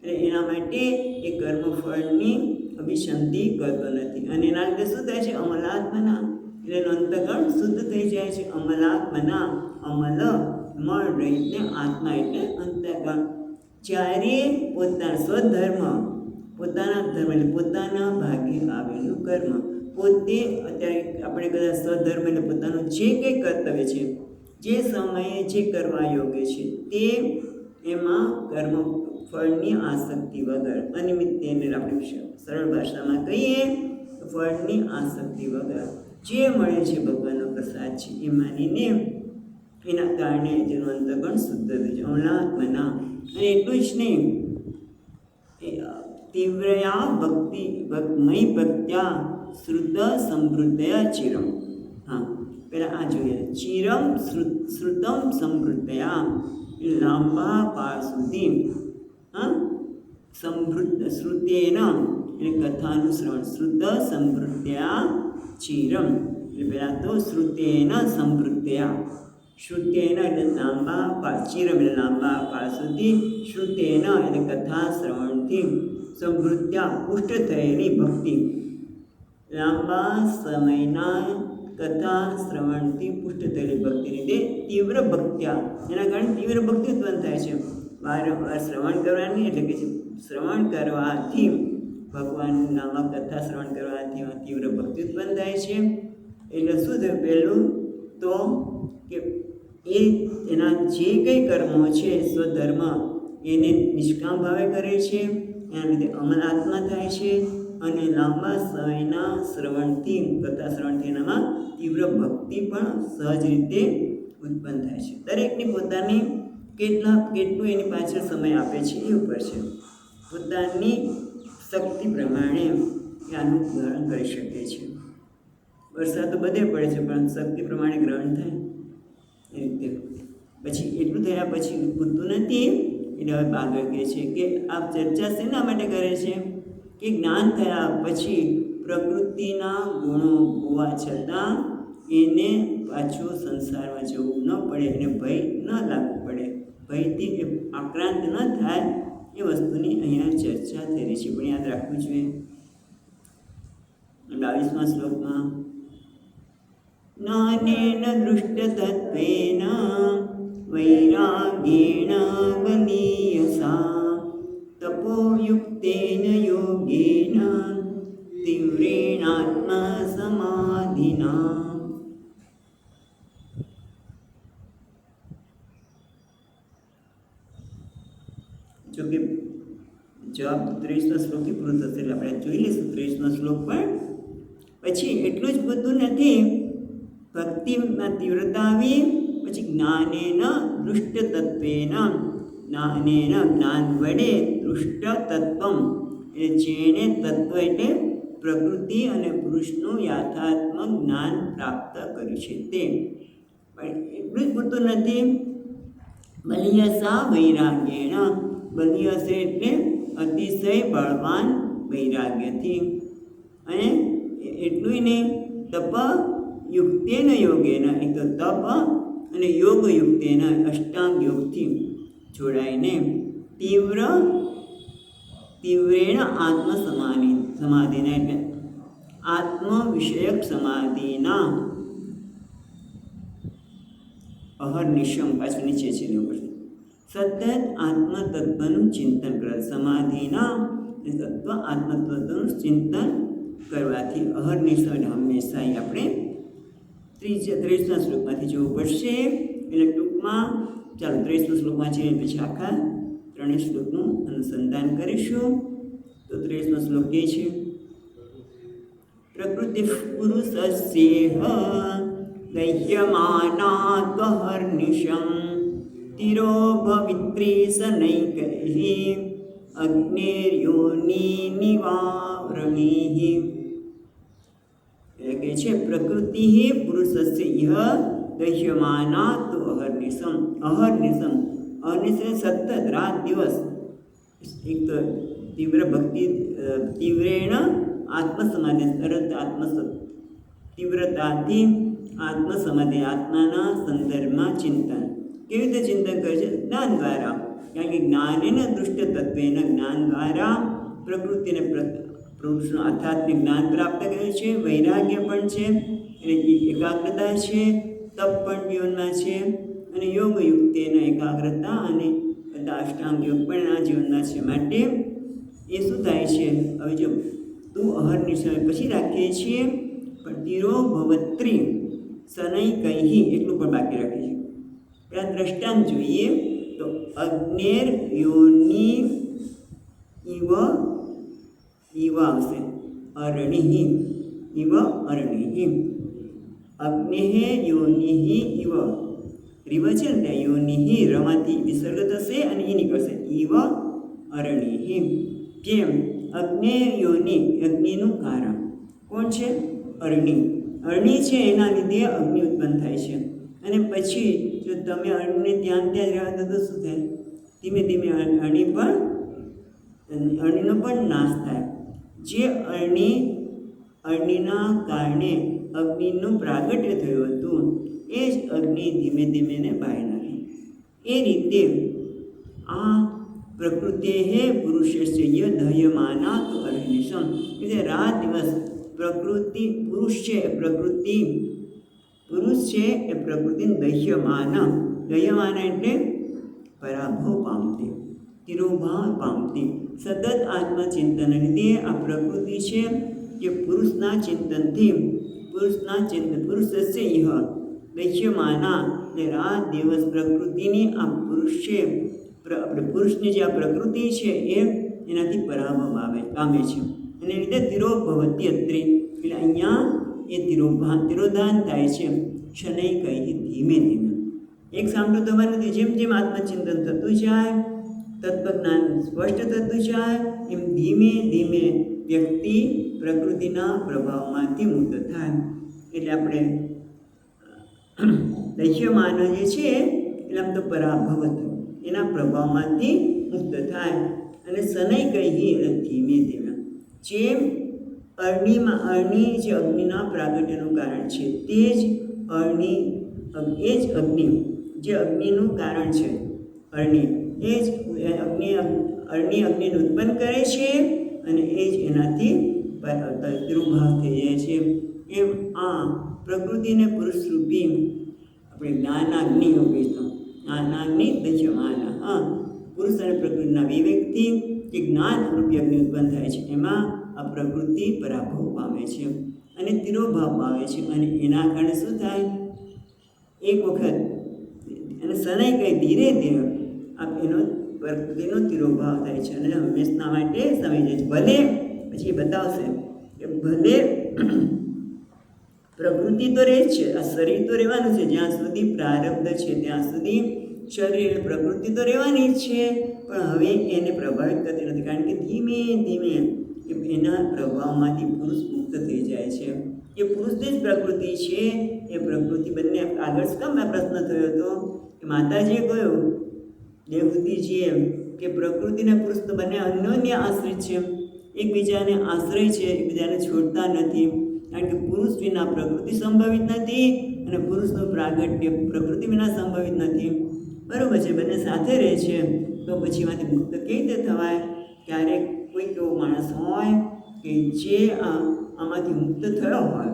એટલે એના માટે એ કર્મફળની અભિસંધિ કરતો નથી. અને એના લીધે શું થાય છે? અમલાત્મના, એટલે અંતગણ શુદ્ધ થઈ જાય છે. અમલાત્મના, અમલ મળ રહીને આત્મા એટલે અંતગણ. જ્યારે પોતાના સ્વધર્મ, પોતાના ધર્મ એટલે પોતાના ભાગે આવેલું કર્મ, પોતે અત્યારે આપણે કદાચ સ્વધર્મ એટલે પોતાનું જે કંઈ કર્તવ્ય છે, જે સમયે જે કરવા યોગ્ય છે તે એમાં કર્મ ફળની આસક્તિ વગર, અનિમિત્ત એને આપણે સરળ ભાષામાં કહીએ તો ફળની આસક્તિ વગર જે મળે છે ભગવાનનો પ્રસાદ છે એ માનીને એના કારણે જેનું અંતગણ શુદ્ધ થઈ છે. અમલાત્મના, અને એટલું જ નહીં, તીવ્રયા ભક્તિ મય ભક્ત્યા શ્રુત સમૃદ્ધયા ચિરમ. હા, પહેલાં આ જોઈએ. ચિરમ શ્રુતમ સમૃદ્ધયા, લાંબા કાળ સુધી. સમૃદ્ધ શ્રુતેન એટલે કથાનું શ્રવણ. શ્રુત સમૃદ્ધયા ચિરમ એટલે પહેલાં તો શ્રુતેન સમૃદ્ધયા, શ્રુતેન એટલે લાંબા કાળ, ચિરમ એટલે લાંબા કાળ સુધી, શ્રુતેન એટલે કથા શ્રવણથી, સમૃદ્ધ્યા પુષ્ટ થયેલી ભક્તિ, લાંબા સમયના કથા શ્રવણથી પુષ્ટ થયેલી ભક્તિ રીતે તીવ્ર ભક્ત્યા, એના કારણે તીવ્ર ભક્તિ ઉત્પન્ન થાય છે. વારંવાર શ્રવણ કરવાની, એટલે કે શ્રવણ કરવાથી, ભગવાનનું નામ કથા શ્રવણ કરવાથી તીવ્ર ભક્તિ ઉત્પન્ન થાય છે. એટલે શું થયું? પહેલું તો કે એ એના જે કંઈ કર્મો છે સ્વધર્મ એને નિષ્કામ ભાવે કરે છે, એના લીધે અમલાત્મા થાય છે. અને લાંબા સમયના શ્રવણથી, કથા શ્રવણથી એનામાં તીવ્ર ભક્તિ પણ સહજ રીતે ઉત્પન્ન થાય છે. દરેકની પોતાની કેટલું એની પાછળ સમય આપે છે એ ઉપર છે. પોતાની શક્તિ પ્રમાણે આનું ગ્રહણ કરી શકે છે. વરસાદ તો બધે પડે છે, પણ શક્તિ પ્રમાણે ગ્રહણ થાય એ રીતે. પછી એટલું થયા પછી પૂરતું નથી, એટલે હવે આગળ કહે છે કે આ ચર્ચા શેના માટે કરે છે કે જ્ઞાન થયા પછી પ્રકૃતિના ગુણો હોવા છતાં એને પાછું સંસારમાં જવું ન પડે, એને ભય ન લાગવું પડે, ભયથી એ આક્રાંત ન થાય એ વસ્તુની અહીંયા ચર્ચા થઈ રહી છે. પણ યાદ રાખવું જોઈએ 22મા શ્લોકમાં જ્ઞાનેન દૃષ્ટતત્વેન વૈરાગ્યેણ ગલીયસા તપોયુક્તેન યોગેન તીવ્રેણાત્મસમાધિના. જો કે જવાબ 23મા શ્લોકથી પૂરો થશે, એટલે આપણે જોઈ લઈશું 23મા શ્લોક. પણ પછી એટલું જ બધું નથી, ભક્તિમાં તીવ્રતા આવી, પછી જ્ઞાનેન દૃષ્ટતત્વેન, જ્ઞાનેન જ્ઞાન વડે, દૃષ્ટ તત્વમ એટલે જેણે તત્વ એટલે પ્રકૃતિ અને પુરુષનું યથાત્મક જ્ઞાન પ્રાપ્ત કર્યું છે તે. પણ એટલું જ પૂરતું નથી, બલિયસા વૈરાગ્યેણ, બલિયસ એટલે અતિશય બળવાન વૈરાગ્યથી, અને એટલું નહીં તપ યુક્તેન યોગેન, એક તો તપ અને યોગ યુક્તેન અષ્ટાંગ યોગથી જોડાઈને તીવ્રેણ સમાધિના એટલે આત્મ વિષયક સમાધિના અહર્નિશમ, પાછું નીચે છે સતત આત્મતત્વનું ચિંતન કરે. સમાધિના તત્વ આત્મતત્વનું ચિંતન કરવાથી અહર્નિશમ એટલે હંમેશા આપણે 23મા શ્લોકમાંથી જોવું પડશે. એટલે ટૂંકમાં ચાલો 23મા શ્લોકમાં છે, પછી આખા 3 શ્લોકનું અનુસંધાન કરીશું. તો 23મા શ્લોક કહે છે પ્રકૃતિ પુરુષસ્યેહ દહ્યમાનાત્વહર્નિશમ તિરો ભવિત્રી સનૈકૈઃ અગ્નેર્યોનિ નિવારણીઃ. એટલે કે છે પ્રકૃતિ પુરુષસ્ય ઇહ દહ્યમાના તો અહર્નિશમ. અહર્નિશમ સતત રાત દિવસ, એક તો તીવ્ર ભક્તિ, તીવ્રેણ આત્મસમાધિ, તરત તીવ્રતાથી આત્મસમાધિ, આત્માના સંદર્ભમાં ચિંતન. કેવી રીતે ચિંતન કરે છે? જ્ઞાન દ્વારા. કારણ કે જ્ઞાનેન દૃષ્ટ તત્વેન, જ્ઞાન દ્વારા પ્રકૃતિને પુરુષનું આધ્યાત્મિક જ્ઞાન પ્રાપ્ત કર્યું છે. વૈરાગ્ય પણ છે, એટલે એકાગ્રતા છે, તપ પણ જીવનમાં છે, અને યોગયુક્તેના એકાગ્રતા અને બધા અષ્ટાંગ યોગ પણ આ જીવનમાં છે. માટે એ શું થાય છે? હવે જો તું અહર્નિશમ પછી રાખીએ છીએ, પણ તીરો ભવત્રી સનૈકૈઃ એટલું પણ બાકી રાખીએ છીએ. પણ આ દ્રષ્ટાંત જોઈએ તો અગ્નેર યોનિ ઇવ આવશે, અરણિ ઇવ અરણિ, અગ્નેઃ યોનિઃ ઇવ, રીવ છે ને ત્યાં યોનિઃ, રમાંથી વિસર્ગ થશે અને ઈ નીકળશે, ઇવ અરણિ. કેમ? અગ્નિ યોનિ, અગ્નિનું કારણ કોણ છે? અરણિ. અરણિ છે એના લીધે અગ્નિ ઉત્પન્ન થાય છે. અને પછી જો તમે અરણિને ત્યાં જ રહેવા દો તો શું થાય? ધીમે ધીમે અરણિનો પણ નાશ થાય. જે અરણિના કારણે અગ્નિનું પ્રાગટ્ય થયું હતું, એ જ અગ્નિ ધીમે ધીમે ને બાળી નાખે. એ રીતે આ પ્રકૃતે પુરુષસ્ય દહ્યમાના તો અહર્નિશમ, એટલે રાત દિવસ પ્રકૃતિ પુરુષ છે એ પ્રકૃતિને દહ્યમાન એટલે પરાભવ પામતી, તિરોભાવ પામતી. સતત આત્મચિંતન લીધે આ પ્રકૃતિ છે જે પુરુષના ચિંતનથી પુરુષસ્ય ઇહ દહ્યમાના એટલે રાત દિવસ પ્રકૃતિની આ પુરુષ છે, પુરુષની જે આ પ્રકૃતિ છે એનાથી પરાભવ પામે છે. એને લીધે તિરોભવતી અત્રિ, એટલે અહીંયા એ તિરોધાન થાય છે. શનૈકૈઃ ધીમે ધીમે. એક સાંભળો તમારે નથી, જેમ જેમ આત્મચિંતન થતું જાય તત્વજ્ઞાન સ્પષ્ટ થતું જાય એમ ધીમે ધીમે વ્યક્તિ પ્રકૃતિના પ્રભાવમાંથી મુક્ત થાય. એટલે આપણે દૈહ્યમાન જે છે એટલે આમ તો પરાભવ થયું, એના પ્રભાવમાંથી મુક્ત થાય. અને શનૈ કહીએ એટલે ધીમે ધીમે જેમ અગ્નિ જે અગ્નિના પ્રાગટ્યનું કારણ છે તે જ અગ્નિ જે અગ્નિનું કારણ છે, અગ્નિ એ જ અગ્નિને ઉત્પન્ન કરે છે અને એ જ એનાથી તિરુભાવ થઈ જાય છે. એમ આ પ્રકૃતિને પુરુષરૂપી આપણે જ્ઞાનાગ્નિ કહીશું. જ્ઞાનાગ્નિ દૈહ્યમાન પુરુષ અને પ્રકૃતિના વિવેકથી જે જ્ઞાન રૂપી અગ્નિ ઉત્પન્ન થાય છે એમાં આ પ્રકૃતિ પરાભવ પામે છે અને તિરોભાવ પામે છે. અને એના કારણે શું થાય, એક વખત એને શનૈ કહી ધીરે ધીરે એનો પ્રકૃતિનો તિરોભાવ થાય છે અને હંમેશના માટે સમય જાય છે. ભલે પછી બતાવશે કે ભલે પ્રકૃતિ તો રહે જ છે, આ શરીર તો રહેવાનું છે, જ્યાં સુધી પ્રારબ્ધ છે ત્યાં સુધી શરીર પ્રકૃતિ તો રહેવાની જ છે, પણ હવે એને પ્રભાવિત કરતી નથી, કારણ કે ધીમે ધીમે એના પ્રભાવમાંથી પુરુષ મુક્ત થઈ જાય છે. એ પુરુષની જ પ્રકૃતિ છે, એ પ્રકૃતિ બંને આગળ કેમ આ પ્રશ્ન થયો હતો કે માતાજીએ કહ્યું દેવહૂતિજીએ કે પ્રકૃતિ અને પુરુષ તો બંને અન્યોન્ય આશ્રિત છે, એકબીજાને આશ્રય છે, એકબીજાને છોડતા નથી. કારણ કે પુરુષ વિના પ્રકૃતિ સંભવિત નથી અને પુરુષનું પ્રાગટ્ય પ્રકૃતિ વિના સંભવિત નથી. બરાબર છે, બંને સાથે રહે છે, તો પછી એમાંથી મુક્ત કેવી રીતે થવાય? ક્યારેક કોઈક એવો માણસ હોય કે જે આમાંથી મુક્ત થયો હોય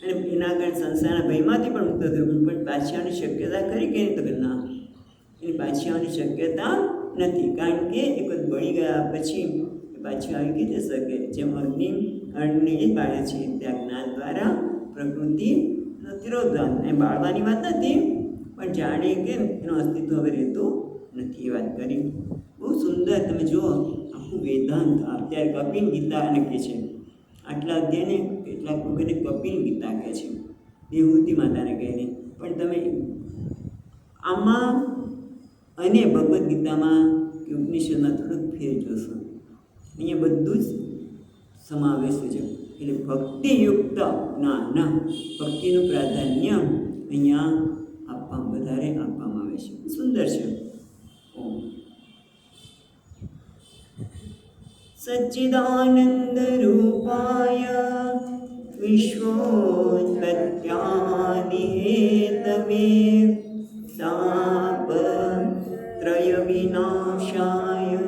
અને એના કારણે સંસારના ભયમાંથી પણ મુક્ત થયો, પણ પાછી આવવાની શક્યતા ખરી કે નહીં? તો કે ના, એની પાછી આવવાની શક્યતા નથી, કારણ કે એક વખત બળી ગયા પછી પાછી આવી કઈ જઈ શકે? જેમ અગ્નિ એ બાળે છે ત્યાં જ્ઞાન દ્વારા પ્રકૃતિનો તિરોધાન એ બાળવાની વાત નથી, પણ જાણે કે એનું અસ્તિત્વ હવે રહેતું નથી એ વાત કરી. બહુ સુંદર તમે જુઓ આખું વેદાંત. અત્યારે કપિલ ગીતા લખે છે, આટલા અધ્યાયને કેટલાક વખતે કપિલ ગીતા કહે છે, દેવહૂતિ માતાને કહીને. પણ તમે આમાં અને ભગવદ્ ગીતામાં કે ઉપનિષદમાં થોડુંક ફેર જોશો. અહીંયા બધું જ સમાવેશ છે. એટલે ભક્તિયુક્ત જ્ઞાન, ભક્તિનું પ્રાધાન્ય અહીંયા વધારે આપવામાં આવે છે. સુંદર છે. સચ્ચિદાનંદ રૂપાય વિશ્વોત્પત્યાદિ હેતવે તાપત્રય વિનાશાય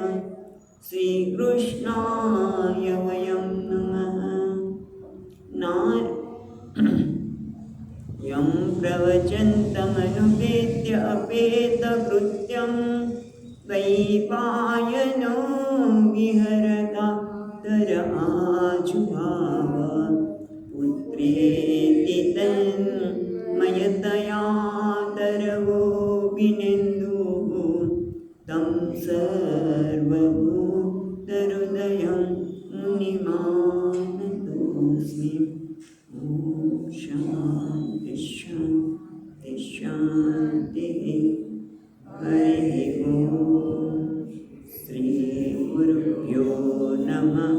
શ્રી કૃષ્ણાય વયમ નમઃ. યમ પ્રવચંતમનુપેત્ય અપેત કૃત્યમ વૈપાયનો વિહરતા તર આજુભાવ પુત્રેતિ તન્મયતયા તરવો વિનેન્દુઃ તમ સર્વભૂતહૃદયં મુનિમાનતોऽસ્મિ. ઓમ શાંતિ શાંતિ શાંતિ. હરિ ઓમ. શ્રી ગુરુભ્યો નમઃ.